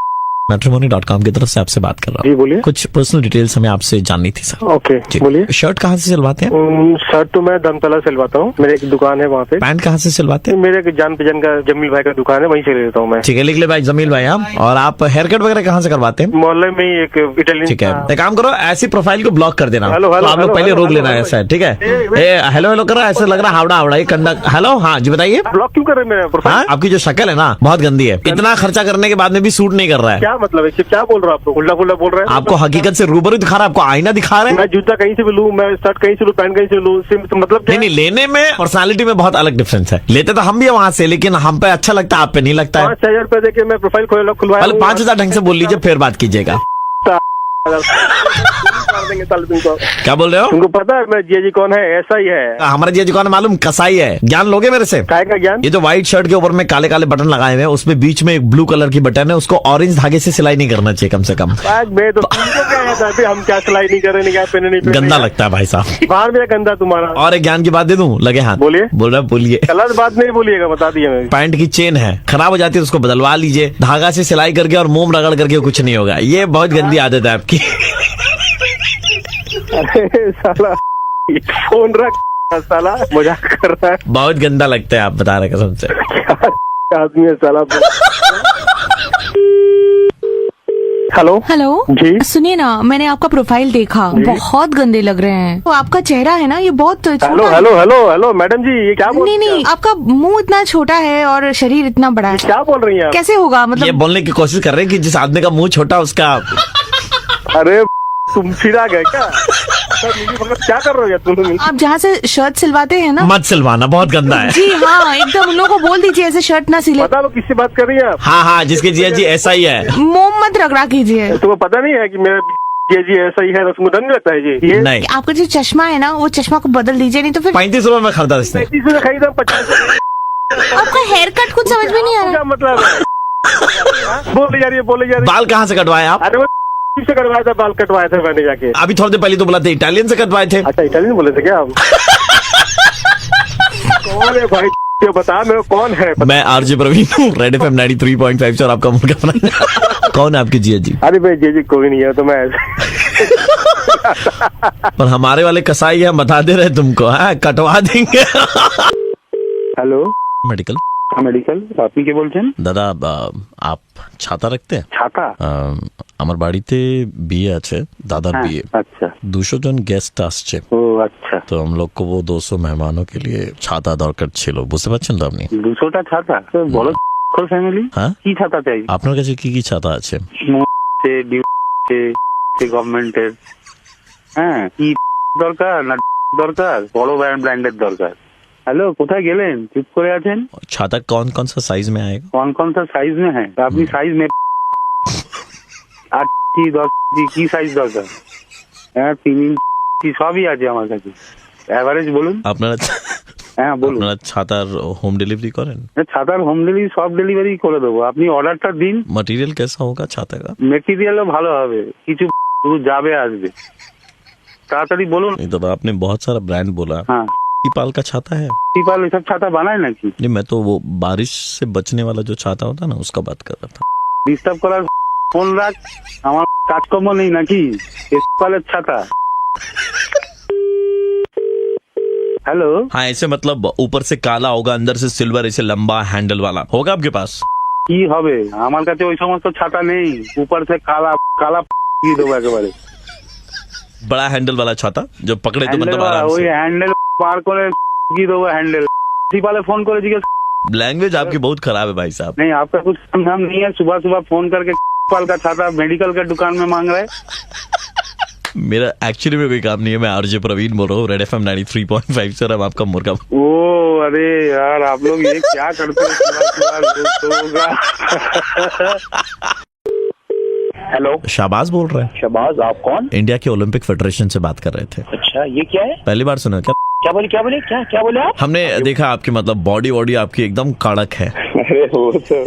मैट्रिमोनी.com की तरफ से आपसे बात कर रहा हूँ। जी बोलिए। कुछ पर्सनल डिटेल्स हमें आपसे जाननी थी सर। ओके जी। बोलिए। शर्ट कहाँ से सिलवाते हैं? शर्ट तो मैं धर्मतला सिलवाता हूँ, मेरे एक दुकान है वहाँ पे। पैंट कहाँ से सिलवाते हैं? मेरे एक जान पहचान का जमील भाई का दुकान है, वहीं से ले लेता हूँ मैं। ठीक है, लिख ले भाई, जमील भाई आप। और आप हेयर कट वगैरह कहाँ से करवाते हैं? मोहल्ले में ही एक इटालियन। ठीक है, एक काम करो, ऐसी प्रोफाइल को ब्लॉक कर देना। हेलो, हेलो, तो आप लोग हेलो, पहले हेलो, रोक लेना हेलो, ऐसा है, ठीक है? हेलो हेलो करो, ऐसे लग रहा है हावड़ा हावड़ा ये कंडक। हेलो, हाँ जी बताइए। ब्लॉक क्यों कर रहे हैं मेरा प्रोफाइल? हाँ, आपकी जो शक्ल है ना बहुत गंदी है, इतना खर्चा करने के बाद में भी सूट नहीं कर रहा है। क्या मतलब है? क्या बोल रहा हूँ? आपको उल्टा पुल्टा बोल रहे हैं? आपको हकीकत से रूबरू दिखा रहा है, आपको आईना दिखा रहे हैं। मैं जूता कहीं से भी लूँ, मैं शर्ट कहीं से लूँ, पैंट कहीं से लूँ, मतलब नहीं, लेने में पर्सनालिटी में बहुत अलग डिफरेंस है। लेते तो हम भी वहाँ से, लेकिन हम पे अच्छा लगता है, आप पे नहीं लगता है। 5,000 रुपए देके मैं प्रोफाइल खुलवाया। पहले 5,000 ढंग से बोल लीजिए, फिर बात कीजिएगा। तुमको क्या बोल रहे हो? तुमको पता है मैं जी कौन है? ऐसा ही है हमारा जी कौन है मालूम? कसाई है। ज्ञान लोगे मेरे से? काय का ज्ञान? ये जो व्हाइट शर्ट के ऊपर में काले काले बटन लगाए हुए हैं, उसमें बीच में एक ब्लू कलर की बटन है, उसको ऑरेंज धागे से सिलाई नहीं करना चाहिए कम से कम। मैं तो तुमको क्या है, हम क्या सिलाई नहीं कर रहे, क्या पहने नहीं पहने। गंदा लगता है भाई साहब। बाहर में गंदा तुम्हारा। और एक ज्ञान की बात दे दूं? लगे हाथ। बोलिए। बोल रहा, बोलिए। गलत बात नहीं बोलिएगा, बता दिया मैं। पैंट की चेन है, खराब हो जाती है, उसको बदलवा लीजिए। धागा से सिलाई करके और मोम रगड़ करके कुछ नहीं होगा। ये बहुत गंदी आदत है आपकी। अरे साला फोन रख, साला मजाक कर रहा है। बहुत गंदा लगता है, आप बता रहे कसम से। क्या आदमी है साला। हेलो हेलो जी। सुनिए ना, मैंने आपका प्रोफाइल देखा, बहुत गंदे लग रहे हैं। तो आपका चेहरा है ना, ये बहुत हेलो छोटा है। हेलो हेलो हेलो मैडम जी, ये क्या बोल? नहीं, आपका मुंह इतना छोटा है और शरीर इतना बड़ा है। क्या बोल रही हैं आप? कैसे होगा? ये मतलब बोलने की कोशिश कर रहे हैं कि जिस आदमी का मुंह छोटा उसका। अरे तुम फिरा गए क्या? क्या कर रहे हो तुम? आप जहाँ से शर्ट सिलवाते हैं ना, मत सिलवाना, बहुत गंदा है। जी हाँ, एकदम उन लोगों को बोल दीजिए ऐसे शर्ट ना सिले। पता वो किससे बात कर रही हैं आप? हाँ, जिसके जिया जी ऐसा ही है। मोम मत रगड़ा कीजिए। तुम्हें पता नहीं है कि मेरा जी ऐसा ही है? तो तुमको डर नहीं लगता है जी? ये नहीं, आपका जो चश्मा है ना, वो चश्मा को बदल दीजिए, नहीं तो फिर 35 रुपए में खरीदा इसने। 35 में खरीदा, 50 आपका हेयर कट कुछ समझ में नहीं आ रहा। क्या मतलब है? बोले जा रही है। बाल कहाँ से कटवाए आप? अरे वो से कटवाया था, बाल कटवाए थे मैंने जाके। अभी थोड़ी देर पहले तो बोला था इटालियन से कटवाए थे। अच्छा, इटालियन बोले थे क्या आप? कौन है भाई? बता मेरे कौन है? मैं आरजे प्रवीण हूँ, रेड एफएम 93.5 और आपका मुर्गा बना। कौन है आपकी जिया जी? अरे भाई जी कोई नहीं है, तो मैं पर हमारे वाले कसाई है, बता दे रहे तुमको, कटवा देंगे। Hello, medical. हाँ मेडिकल, আপনি কে বলছেন? দাদা आप ছাতা রাখতে? ছাতা? আমার বাড়িতে বিয়ে আছে, দাদার বিয়ে। अच्छा। 200 জন গেস্ট আসছে। ও আচ্ছা। তো हम लोग को वो 200 মেহমাनों के लिए ছাতা দরকার ছিল, বুঝতে পারছেন তো আপনি? 200টা ছাতা? তো বড় ফ্যামিলি, হ্যাঁ, কি ছাতা চাই? আপনার কাছে কি কি ছাতা আছে? গভর্নমেন্টের, হ্যাঁ, কি দরকার না দরকার? বড় ব্র্যান্ডের দরকার। हेलो, কোথায় গেলেন? চুপ করে আছেন। छाता कौन कौन सा साइज में आएगा? कौन कौन सा साइज में है? আপনি साइज में 8 10 কি সাইজ দরকার? হ্যাঁ 3 ইঞ্চি সবই আছে আমার কাছে। এভারেজ বলুন। আপনারা হ্যাঁ বলুন। আপনারা ছাতার হোম डिलीवरी করেন? ছাতার হোম ডেলিভারি সব ডেলিভারি করে দেবো, আপনি অর্ডারটা দিন। मटेरियल कैसा होगा छाता का? মেটেরিয়ালও ভালো হবে, কিছু শুধু যাবে আসবে, তাড়াতাড়ি বলুন। नहीं तो आपने बहुत सारा ब्रांड बोला। हाँ टीपाल का छाता है? টিপাল এসব ছাতা বানায় নাকি? नहीं, मैं तो वो बारिश से बचने वाला जो छाता होता है ना, उसका बात कर रहा था। ডিস্টার্ব করার ফোন রাখ, আমার কাজকর্ম নেই নাকি? টিপালের ছাতা। हेलो। हाँ, ऐसे मतलब ऊपर से काला होगा, अंदर से सिल्वर, ऐसे लंबा हैंडल वाला होगा आपके पास? কি হবে, আমার কাছে ওই সমস্ত ছাতা নেই। উপর से কালা কালা দিয়ে দেবো একেবারে। बड़ा हैंडल वाला छाता जो पकड़े तो मतलब आराम ওই से। হ্যান্ডেল পার করে দিয়ে দেবো হ্যান্ডেল। টিপালে फोन করে জিজ্ঞেस। लैंग्वेज आपकी बहुत खराब है भाई साहब। नहीं आपका कुछ काम नहीं है, सुबह सुबह फोन करके टिपाल का छाता मेडिकल के दुकान में मांग रहा है। मेरा एक्चुअली में कोई काम नहीं है। मैं आरजे प्रवीण बोल रहा हूँ, रेड एफएम 93.5 से। अब आपका मुर्गा। ओ अरे यार आप लोग ये क्या करते हो सुबह सुबह? हेलो, शाहबाज बोल रहे हैं? शहबाज आप कौन? इंडिया के ओलंपिक फेडरेशन से बात कर रहे थे। अच्छा ये क्या है? पहली बार सुना क्या? क्या बोले क्या बोले आप? हमने देखा आपकी मतलब बॉडी आपकी एकदम कड़क है। अरे वो तो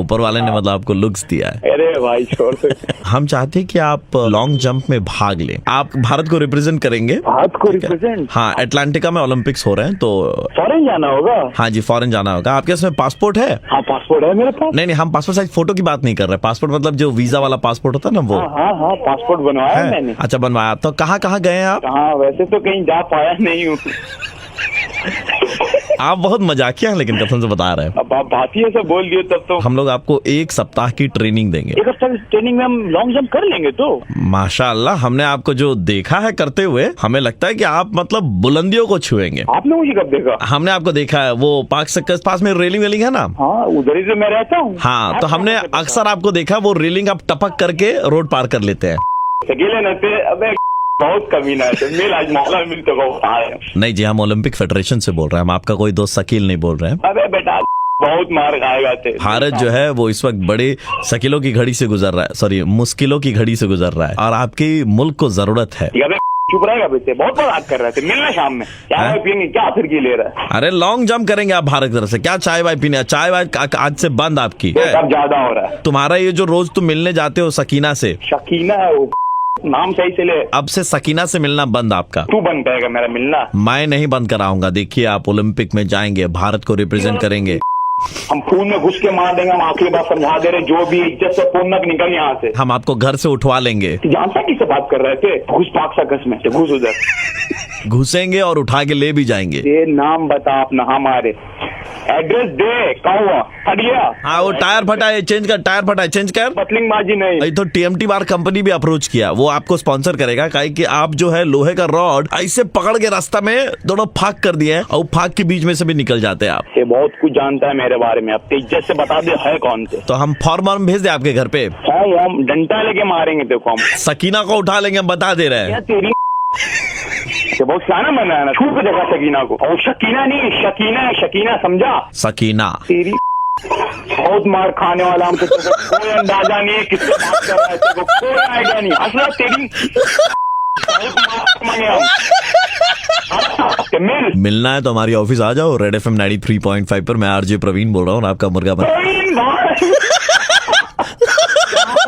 ऊपर वाले ने मतलब आपको लुक्स दिया है। अरे भाई छोड़ दो। हम चाहते हैं कि आप लॉन्ग जंप में भाग लें। आप भारत को रिप्रेजेंट करेंगे। भारत को रिप्रेजेंट? हाँ, अटलांटिका में ओलंपिक्स हो रहे हैं तो फॉरेन जाना होगा? हाँ जी, फॉरेन जाना होगा। आपके इसमें पासपोर्ट है? हाँ पासपोर्ट है मेरे पास। नहीं, हम पासपोर्ट साइज फोटो की बात नहीं कर रहे। पासपोर्ट मतलब जो वीजा वाला पासपोर्ट होता है ना, वो। हाँ पासपोर्ट बनवाया है? मैंने। अच्छा बनवाया। तो कहाँ गए हैं आप? हाँ वैसे तो कहीं जा पाया नहीं हूँ। आप बहुत मजाकिया हैं, लेकिन कसम से बता रहे हैं। अब आप भारतीय से बोल दिए तब तो। हम लोग आपको 1 सप्ताह की ट्रेनिंग देंगे। 1 हफ्ते की ट्रेनिंग में हम लॉन्ग जंप कर लेंगे तो? माशाअल्लाह, हमने आपको जो देखा है करते हुए, हमें लगता है कि आप मतलब बुलंदियों को छुएंगे। आपने मुझे कब देखा? हमने आपको देखा है, वो पार्क सर्कस पास में रेलिंग है ना। हाँ उधर ही से मैं रहता हूँ। हाँ, तो हमने अक्सर आपको देखा, वो रेलिंग आप टपक करके रोड पार कर लेते हैं। अकेले नते अबे बहुत कमीना है, मिल आज मौला मिल तो आए। नहीं जी, हम ओलंपिक फेडरेशन से बोल रहे हैं। हम आपका कोई दोस्त शकील नहीं बोल रहे हैं। अबे बेटा बहुत मार खाएगा थे। भारत जो है वो इस वक्त बड़े शकीलों की घड़ी से गुजर रहा है, सॉरी मुश्किलों की घड़ी से गुजर रहा है, और आपकी मुल्क को जरूरत है। चुप रहेगा बेटे, बहुत बात कर रहे थे। मिलना शाम में, चाय पियेंगे क्या फिर की ले रहा है? अरे लॉन्ग जंप करेंगे आप भारत की तरफ से, क्या चाय वाय पीने? चाय वाय आज से बंद आपकी। सब ज्यादा हो रहा है तुम्हारा ये जो रोज तुम मिलने जाते हो सकीना से। शकीना है वो, नाम सही से ले। अब से सकीना से मिलना बंद आपका। तू बंद करेगा मेरा मिलना? मैं नहीं बंद कराऊंगा। देखिए आप ओलंपिक में जाएंगे, भारत को रिप्रेजेंट करेंगे। हम खून में घुस के मार देंगे। हम आखिरी बात समझा दे रहे, जो भी इज्जत से पूर्णक निकल यहाँ से। हम आपको घर से उठवा लेंगे। जानता किससे बात कर रहे थे? घुस पाक सर्कस में, घुस उधर। घुसेंगे और उठा के ले भी जाएंगे। ये नाम बता अपना, हमारे एड्रेस दे। कहाँ फट गया? हाँ वो टायर फटा है, चेंज कर। टायर फटा है, चेंज कर। बतलिंगबाजी नहीं। तो TMT बार कंपनी भी अप्रोच किया, वो आपको स्पॉन्सर करेगा। काहे कि आप जो है लोहे का रॉड ऐसे पकड़ के रास्ता में दोनों फाक कर दिए हैं, और फाक के बीच में से भी निकल जाते हैं आप। ये बहुत कुछ जानता है मेरे बारे में। अब इज्जत से बता दे है कौन से। तो हम फॉर्म भेज दे आपके घर पे। हम डंडा लेके मारेंगे देखो। हम सकीना को उठा लेंगे, हम बता दे रहे हैं। तेरी बहुत साना मना है ना, छूट देखा सकीना को। और शकीना नहीं, शकीना है, शकीना समझा? सकीना तेरी बहुत मार खाने वाला। हमको कोई अंदाजा नहीं है किससे बात कर रहा है, तेरे को कोई आइडिया नहीं। असला तेरी बहुत मार मांगे हम। मिलना है तो हमारी ऑफिस आ जाओ, रेड FM 93.5 पर। मैं आरजे प्रवीण बोल रहा हूँ, आपका मुर्गा बन।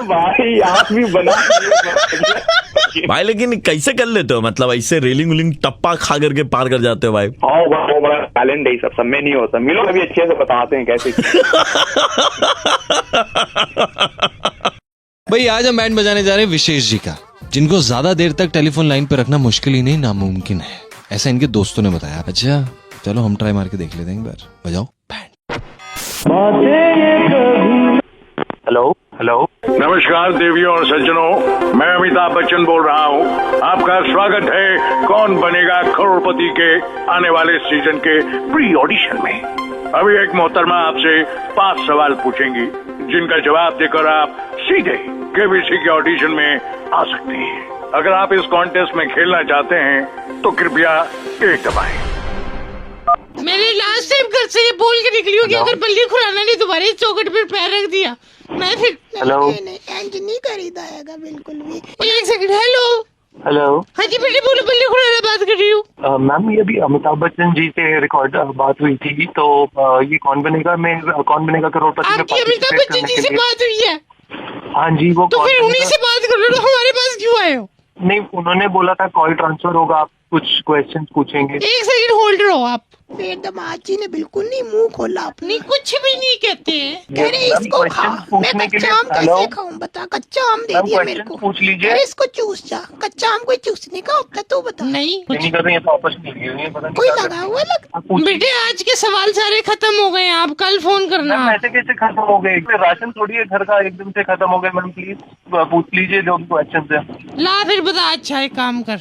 भाई आप भी बना भाई, लेकिन कैसे कर लेते हो? मतलब ऐसे रेलिंग उलिंग टप्पा खा करके पार कर जाते हो भाई। वो बड़ा टैलेंट है, सब में नहीं होता। मिलो अभी अच्छे से बताते हैं कैसे। भाई आज हम बैंड बजाने जा रहे हैं विशेष जी का, जिनको ज्यादा देर तक टेलीफोन लाइन पे रखना मुश्किल ही नहीं नामुमकिन है, ऐसा इनके दोस्तों ने बताया। अच्छा चलो हम ट्राई मार के देख लेते हैं, एक बार बजाओ बैंड। हेलो हेलो, नमस्कार देवियों और सज्जनों, मैं अमिताभ बच्चन बोल रहा हूँ। आपका स्वागत है कौन बनेगा करोड़पति के आने वाले सीजन के प्री ऑडिशन में। अभी एक मोहतरमा आपसे 5 सवाल पूछेंगी, जिनका जवाब देकर आप सीधे केबीसी के ऑडिशन में आ सकते हैं। अगर आप इस कॉन्टेस्ट में खेलना चाहते हैं तो कृपया 1 दबाएं। मेरी लास्ट टाइम घर से ये बोल के निकली हो कि अगर बल्ली खुराना नहीं तुम्हारे चौखट पे पैर रख दिया मैं फिर हेलो इंज नहीं करीदा हैगा बिल्कुल भी। एक सेकंड, हेलो हेलो। हाँ जी बेटे बोलो, बल्ली खुराना बात कर रही हूँ। मैम ये अभी अमिताभ बच्चन जी से रिकॉर्ड बात हुई थी, तो ये कौन बनेगा करोड़पति में आपकी अमिताभ बच्चन जी से बात हुई है? हाँ जी, वो तो फिर उन्हीं से बात कर लो ना, हमारे पास क्यों आए हो? नहीं, उन्होंने बोला था कॉल ट्रांसफर होगा, आप कुछ क्वेश्चंस पूछेंगे। एक सेकंड होल्ड रहो आप। फिर दमाद जी ने बिल्कुल नहीं मुंह खोला अपने। नहीं कुछ भी नहीं कहते हैं। कह रहे इसको खा, मैं कच्चा आम कैसे खाऊं बता, कच्चा आम दे दिया मेरे को। पूछ लीजिए। अरे इसको चूस जा, कच्चा आम कोई चूसने का होता है तू बता। नहीं कर रही है तो आपस में कोई लगा हुआ बेटे आज के सवाल सारे खत्म हो गए, आप कल फोन करना। ऐसे कैसे खत्म हो गए? राशन थोड़ी है घर का एकदम से खत्म हो गए। मैम प्लीज पूछ लीजिए जो भी क्वेश्चन है। ला फिर बता। अच्छा एक काम कर,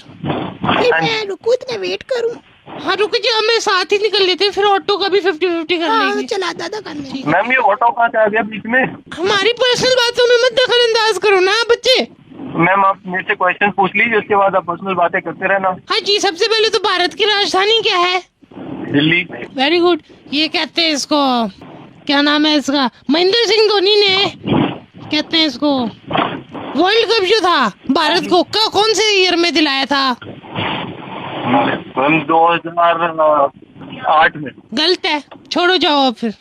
मैं रुकू इतना वेट करूं? हाँ रुक जाओ, मैं साथ ही निकल लेते हैं, फिर ऑटो का भी 50-50 कर लेंगे। चला दादा कर लेंगे। मैम ये ऑटो कहाँ से आ गया बीच में? हमारी पर्सनल बातों में मत दखल अंदाज करो ना बच्चे। मैम आप मेरे से क्वेश्चन पूछ लीजिए, उसके बाद आप पर्सनल बातें करते रहना। हाँ जी, सबसे पहले तो भारत की राजधानी क्या है? दिल्ली। Very good. ये कहते हैं इसको, क्या नाम है इसका, महेंद्र सिंह धोनी ने कहते हैं इसको वर्ल्ड कप जो था भारत को कौन से ईयर में दिलाया था? मैम 2008 में। गलत है, छोड़ो जाओ अब फिर।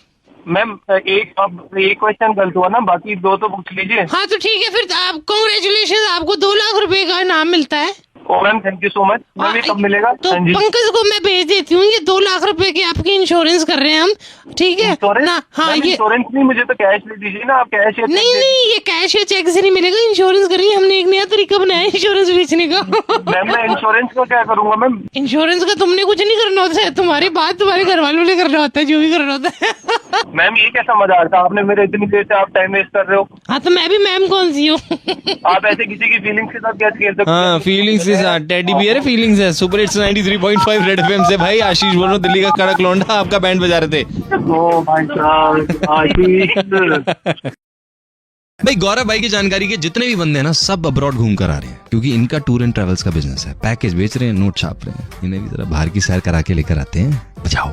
मैम एक क्वेश्चन गलत हुआ ना, बाकी दो तो पूछ लीजिए। हाँ तो ठीक है फिर, आप कांग्रेचुलेशन, आपको 2 लाख रुपए का इनाम मिलता है। Oh ma'am thank you so much. Ma'am ये कब मिलेगा? तो पंकज को मैं भेज देती हूँ, ये 2 लाख रुपए की आपकी इंश्योरेंस कर रहे हैं हम, ठीक है ना? हाँ ये इंश्योरेंस नहीं, मुझे तो कैश दे दीजिए ना आप। कैश या नहीं ये कैश या चेक से नहीं मिलेगा, इंश्योरेंस करिए। हमने एक नया तरीका बनाया इंश्योरेंस बेचने का। मैम मैं इंश्योरेंस का क्या करूँगा? मैम इंश्योरेंस का तुमने कुछ नहीं करना होता है, तुम्हारी बात तुम्हारे घर वालों ने करना होता है, जो भी करना होता है। मैम ये कैसा मजाक था आपने मेरे, इतनी देर से आप टाइम वेस्ट कर रहे हो। हाँ तो मैं भी मैम कौन सी हूँ? आप ऐसे किसी की फीलिंग्स के साथ क्या खेल सकते हैं? हाँ फीलिंग्स के साथ, टेडी बियर फीलिंग्स है। सुपर हिट्स 93.5 रेड एफएम से भाई आशीष बोल रहा हूँ, दिल्ली का कड़क लौंडा, आपका बैंड बजा रहे थे। ओ भाई साहब आशीष। भाई गौरव भाई की जानकारी के जितने भी बंदे हैं ना, सब अब्रॉड घूम कर आ रहे हैं, क्योंकि इनका टूर एंड ट्रेवल्स का बिजनेस है। पैकेज बेच रहे हैं, नोट छाप रहे हैं, इन्हें भी जरा बाहर की सैर करा के लेकर आते हैं। बजाओ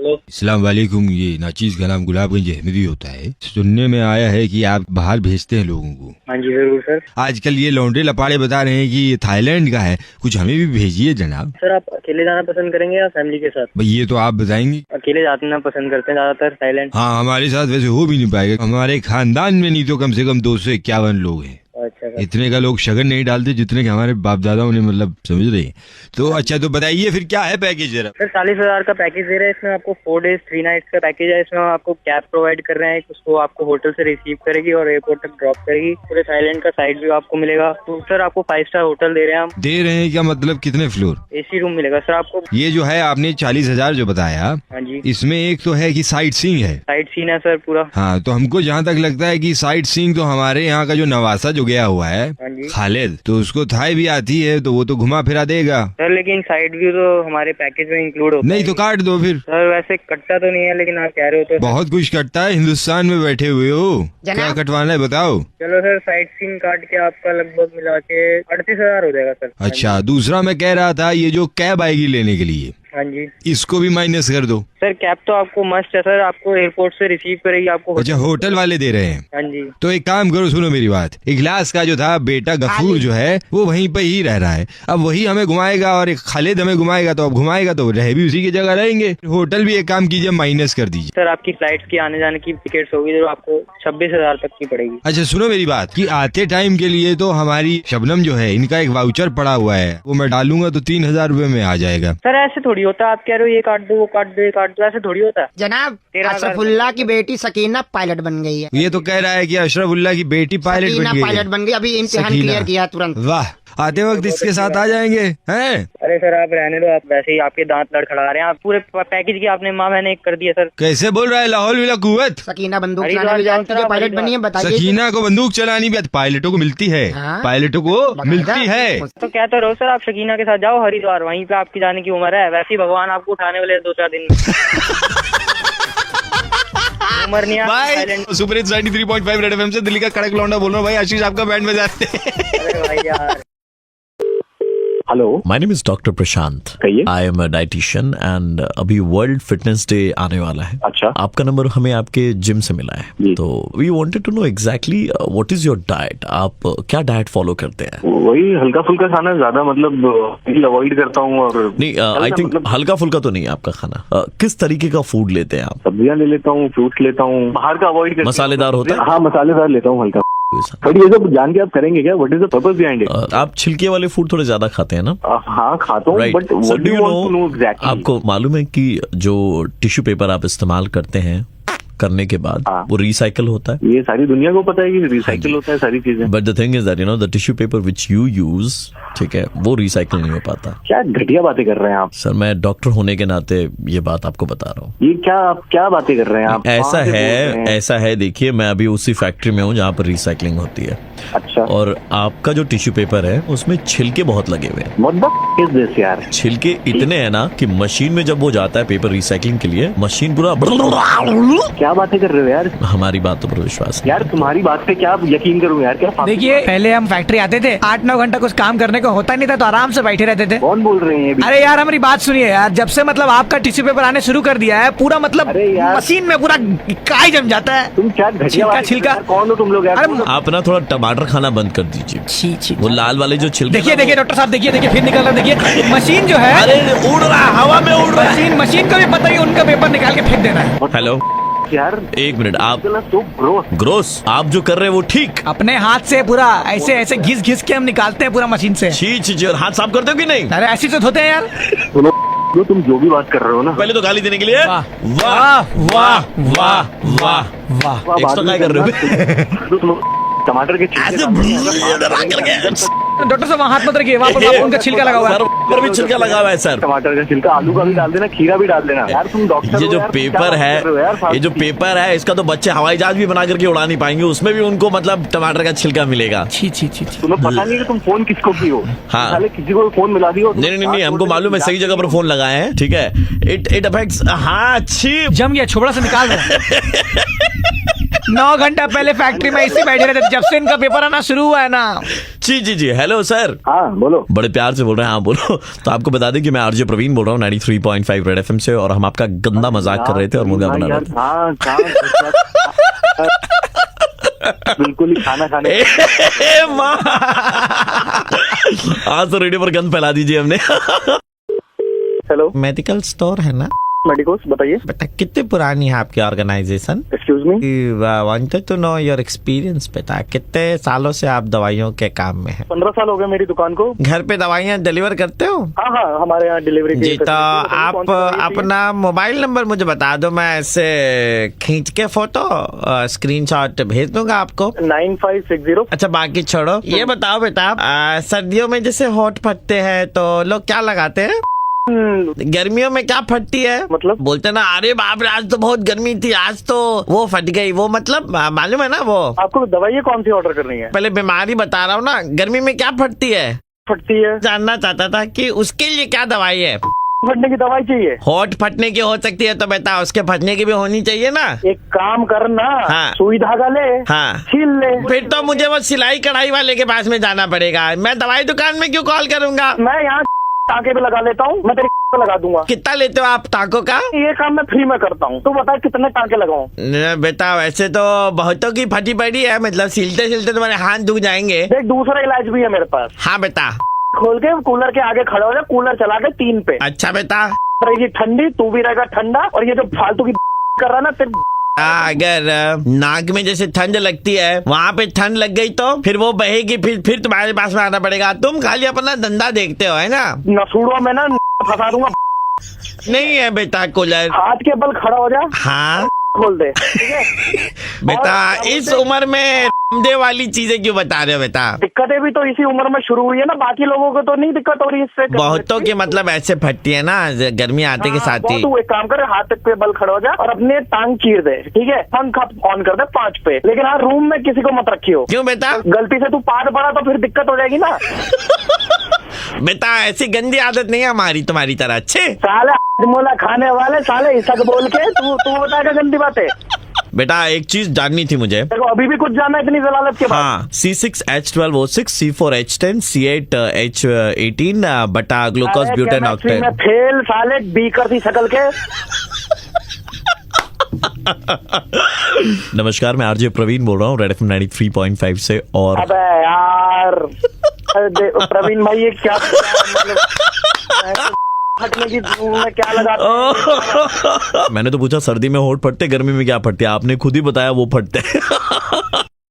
अस्सलाम वालेकुम। ये नाचीज का नाम गुलाबगंज अहमदी होता है। सुनने में आया है कि आप बाहर भेजते हैं लोगों को। हाँ जी जरूर सर। आजकल ये लौंडे लपाड़े बता रहे हैं कि ये थाईलैंड का है, कुछ हमें भी भेजिए जनाब। सर आप अकेले जाना पसंद करेंगे या फैमिली के साथ? भाई ये तो आप बताएंगे। अकेले जाना पसंद करते हैं ज्यादातर थाईलैंड। हाँ हमारे साथ वैसे हो भी नहीं पाएगा, हमारे खानदान में नहीं तो कम से कम 251 लोग हैं। अच्छा इतने का लोग शगन नहीं डालते जितने के हमारे बाप दादाओं ने, मतलब समझ रहे हैं। तो अच्छा तो बताइए फिर क्या है पैकेज जरा। सर 40,000 का पैकेज दे रहे हैं, इसमें आपको 4 days 3 nights का पैकेज है। इसमें आपको कैब प्रोवाइड कर रहे हैं, उसको आपको होटल से रिसीव करेगी और एयरपोर्ट तक ड्रॉप करेगी। पूरे थाईलैंड का साइड व्यू आपको मिलेगा। तो सर आपको 5 स्टार होटल दे रहे हैं हम। दे रहे हैं क्या मतलब कितने फ्लोर? AC रूम मिलेगा सर आपको। ये जो है आपने 40,000 जो बताया, हाँ जी, इसमें एक तो है कि साइट सीइंग है। साइट सीन है सर पूरा। हाँ तो हमको जहाँ तक लगता है कि साइट सीइंग तो हमारे यहाँ का जो नवासा जो गया हुआ है खालिद, तो उसको थाई भी आती है, तो वो तो घुमा फिरा देगा सर। लेकिन साइड व्यू तो हमारे पैकेज में इंक्लूड होता नहीं, तो काट दो फिर। सर वैसे कटता तो नहीं है, लेकिन आप कह रहे हो तो बहुत कुछ कटता है, हिंदुस्तान में बैठे हुए हो, क्या कटवाना है बताओ। चलो सर साइट सीन काट के आपका लगभग मिला के 38,000 हो जाएगा सर। अच्छा दूसरा मैं कह रहा था, ये जो कैब आएगी लेने के लिए, हाँ जी, इसको भी माइनस कर दो। सर कैब तो आपको मस्ट है सर, आपको एयरपोर्ट से रिसीव करेगी आपको। अच्छा होटल वाले दे रहे हैं? हाँ जी। तो एक काम करो, सुनो मेरी बात। इखलास का जो था बेटा गफूर जो है वो वहीं पे ही रह रहा है, अब वही हमें घुमाएगा और एक खालिद हमें घुमाएगा, तो अब घुमाएगा तो रह भी उसी की जगह रहेंगे। होटल भी एक काम कीजिए माइनस कर दीजिए। सर आपकी फ्लाइट की आने जाने की टिकट्स होगी जो आपको 26,000 तक की पड़ेगी। अच्छा सुनो मेरी बात, कि आते टाइम के लिए तो हमारी शबनम जो है, इनका एक वाउचर पड़ा हुआ है, वो मैं डालूंगा तो 3,000 रुपए में आ जाएगा। सर ऐसे थोड़ी होता है, आप कह रहे हो ये काट दो वो काट दो ये काट दो, ऐसे थोड़ी होता है जनाब। अशरफुल्ला की बेटी सकीना पायलट बन गई है। ये तो कह रहा है कि अशरफुल्ला की बेटी पायलट बन गई। अभी इम्तिहान क्लियर किया तुरंत। वाह, आते वक्त इसके साथ आ जाएंगे हैं? अरे सर आप रहने दो, आप वैसे ही आपके दांत लड़खड़ा रहे हैं। आप पूरे पैकेज की आपने माँ बहने एक कर दिया सर। कैसे बोल रहा है लाहौल विला कुव्वत? सकीना बंदूक चलानी भी जानती है, पायलट बनी है, बताइए। सकीना को बंदूक चलानी भी पायलटों को मिलती है। पायलटों को मिलती है। तो कहते रहो सर, आप शकीना के साथ जाओ हरिद्वार, वहीं पे आपकी जाने की उम्र है। वैसे ही भगवान आपको उठाने वाले 2-4 दिन में। उम्र नहीं भाई। सुपर हिट्स 93.5 रेड एफएम से दिल्ली का कड़क लौंडा बोल रहा हूँ भाई, आशीष आपका बैंड बजाते हैं। अरे भाई यार hello, my name is doctor Prashant. कहिए। I am a dietitian and अभी वर्ल्ड फिटनेस डे आने वाला है। अच्छा। आपका नंबर हमें आपके जिम से मिला है, तो we wanted to know exactly what is your diet. आप क्या डाइट फॉलो करते हैं? वही हल्का फुल्का खाना, ज्यादा मतलब अवॉइड करता हूँ। और नहीं, आई थिंक हल्का फुल्का तो नहीं है आपका खाना। किस तरीके का फूड लेते हैं आप? सब्जियां ले लेता हूँ, फ्रूट्स लेता हूँ, बाहर का अवॉइड। मसालेदार होता है? हाँ, मसालेदार लेता हूँ हल्का। बट ये सब जान के आप करेंगे क्या? What is the purpose behind it? आप छिलके वाले फूड थोड़े ज्यादा खाते हैं ना? हाँ, खाता हूँ, but what do you want to know exactly? आपको मालूम है कि जो टिश्यू पेपर आप इस्तेमाल करते हैं करने के बाद वो रिसाइकल होता है? ये सारी दुनिया को पता है कि रिसाइकिल होता है सारी चीजें। But the thing is that the tissue paper which you use, ठीक है, वो रिसाइकिल नहीं हो पाता। क्या घटिया बातें कर रहे हैं आप? सर, मैं डॉक्टर होने के नाते ये बात आपको बता रहा हूँ। ये क्या बातें कर रहे हैं आप? ऐसा है देखिए, मैं अभी उसी फैक्ट्री में हूँ जहाँ पर रिसाइकलिंग होती है। अच्छा। और आपका जो टिश्यू पेपर है उसमें छिलके बहुत लगे हुए हैं। What the f is this यार? छिलके इतने हैं ना कि मशीन में जब वो जाता है पेपर रिसाइकलिंग के लिए, मशीन पूरा क्या बातें कर रहे हो यार? हमारी बातों पर विश्वास यार, तुम्हारी बात पे क्या यकीन करूं यार? क्या देखिए, पहले हम फैक्ट्री आते थे, 8-9 घंटा कुछ काम करने को होता नहीं था, तो आराम से बैठे रहते थे। कौन बोल रहे हैं? अरे यार, हमारी बात सुनिए यार, जब से मतलब आपका टिश्यू पेपर आने शुरू कर दिया है, पूरा मतलब मशीन में पूरा काई जम जाता है। तुम क्या घटिया छिलका कौन हो तुम लोग यार? आप ना थोड़ा टमाटर खाना बंद कर दीजिए। वो लाल वाले जो छिलके। देखिए डॉक्टर साहब, देखिए फिर निकल रहा। देखिए मशीन जो है, अरे उड़ रहा, हवा में उड़ रहा है। मशीन को भी पता ही उनका पेपर निकाल के फेंक देना है। हेलो यार, एक मिनट। आप ग्रोस आप जो कर रहे हैं वो ठीक? अपने हाथ से पूरा ऐसे घिस के हम निकालते हैं पूरा मशीन से। छी, और हाथ साफ करते हो कि नहीं? अरे ऐसे तो धोते हैं यार। सुनो, तुम जो भी बात कर रहे हो ना, पहले तो गाली देने के लिए वाह वाह वाह वाह वाह वाह। एक्स्ट्रा क्या कर रहे हो? टमाटर के डॉक्टर साहब, वहाँ हाथ मत रखिए, वहाँ पर उनका छिलका लगा हुआ है। पर भी छिलका लगा हुआ है सर। टमाटर का छिलका, आलू का भी डाल देना, खीरा भी डाल देना। यार तुम डॉक्टर ये जो पेपर है, ये जो पेपर है, इसका तो बच्चे हवाई जहाज भी बना करके उड़ा नहीं पाएंगे, उसमें भी उनको मतलब टमाटर का छिलका मिलेगा। छी। तुम्हें पता नहीं कि तुम फोन किसको की हो? हाँ, किसी को फोन मिला दियो। नहीं, हमको मालूम है, सही जगह पर फोन लगाए हैं, ठीक है। It affects. हाँ, अच्छी जम गया, छोबड़ा से निकाल रहे। 9 घंटा पहले फैक्ट्री में इसी बैठे रहते, जब से इनका पेपर आना शुरू हुआ है ना। जी। Hello sir. हाँ, बोलो। बड़े प्यार से बोल रहे हैं। हाँ, बोलो। तो आपको बता दें कि मैं आरजे प्रवीण बोल रहा हूँ 93.5 रेड एफएम से, और हम आपका गंदा मजाक कर रहे थे और मुर्गा बना रहे थे। बिल्कुल ही खाना खाने। आज तो रेडियो पर गंद फैला दीजिए हमने। हेलो, मेडिकल स्टोर है ना? मेडिकोस, बताइए। बेटा, कितनी पुरानी है आपकी organisation? Excuse me, wanted to know your experience. बेटा, कितने सालों से आप दवाइयों के काम में हैं? 15 साल हो गए मेरी दुकान को। घर पे दवाइयाँ डिलीवर करते हो? हाँ, हमारे यहाँ डिलीवरी जी। तो आप अपना मोबाइल नंबर मुझे बता दो, मैं ऐसे खींच के फोटो स्क्रीनशॉट भेज दूंगा आपको। 9560। अच्छा, बाकी छोड़ो, ये बताओ बेटा, सर्दियों में जैसे होठ फटते हैं तो लोग क्या लगाते हैं? गर्मियों में क्या फटती है? मतलब बोलते ना, अरे बाप रे, आज तो बहुत गर्मी थी, आज तो वो फट गई। वो मतलब मालूम है ना वो? आपको दवाई कौन सी ऑर्डर करनी है? पहले बीमारी बता रहा हूँ ना। गर्मी में क्या फटती है? जानना चाहता था कि उसके लिए क्या दवाई है। फटने की दवाई चाहिए? होठ फटने की हो सकती है तो बेटा उसके फटने की भी होनी चाहिए ना। एक काम करना, हाँ, सुई धागा ले, हाँ, छील ले। फिर तो मुझे वो सिलाई कढ़ाई वाले के पास में जाना पड़ेगा। मैं दवाई दुकान में क्यों कॉल करूंगा? मैं यहाँ टाँके पे लगा लेता हूँ, मैं तेरे पे लगा दूंगा। कितना लेते हो आप टाँकों का? ये काम मैं फ्री में करता हूँ। तू बता कितने टाँके लगाऊं? बेटा, वैसे तो बहुतों की फटी पड़ी है, मतलब सिलते तुम्हारे हाथ दुख जाएंगे। देख, दूसरा इलाज भी है मेरे पास। हाँ बेटा। खोल के कूलर के आगे खड़ा हो जा, कूलर चला के 3 पे। अच्छा बेटा। रहेगी ठंडी, तू भी रहेगा ठंडा, और ये जो फालतू की कर रहा है ना तेरे। अगर नाक में जैसे ठंड लगती है, वहाँ पे ठंड लग गई तो फिर वो बहेगी, फिर तुम्हारे पास में आना पड़ेगा। तुम खाली अपना धंधा देखते हो, है ना? नसूड़ों में ना फंसा दूंगा। नहीं है बेटा कूलर। हाथ के बल खड़ा हो जा। हाँ, खोल दे, ठीक है? बेटा, इस उम्र में दे वाली चीजें क्यों बता रहे हो बेटा? दिक्कतें भी तो इसी उम्र में शुरू हुई है ना, बाकी लोगों को तो नहीं दिक्कत हो रही इससे। बहुतों की मतलब ऐसे फटती है ना गर्मी आते के साथ ही। तू एक काम कर, हाथ पे बल खड़ा हो जा और अपने टांग चीर दे, ठीक है? पंखा ऑन कर दे 5 पे, लेकिन हाँ, रूम में किसी को मत रखियो। क्यों बेटा? गलती से तू पाद पड़ा तो फिर दिक्कत हो जाएगी ना। बेटा, ऐसी गंदी आदत नहीं है हमारी तुम्हारी तरह। अच्छे साले मोला खाने वाले साले, इसक बोल के तू बताएगा गंदी बातें। बेटा एक चीज जाननी थी मुझे। देखो अभी भी कुछ जानना है इतनी जलालत के बाद? हाँ, C6H12O6, C4H10, C8H18 बटा ग्लूकोज ब्यूटेन ऑक्टेन। में फेल साले बीकर थी शकल के। नमस्कार, मैं आरजे प्रवीण बोल रहा हूँ रेड FM 93.5 से। और अबे यार प्रवीण भाई ये क्या हटने की में क्या लगा? मैंने तो पूछा सर्दी में होठ फटते, गर्मी में क्या फटते, आपने खुद ही बताया वो फटते।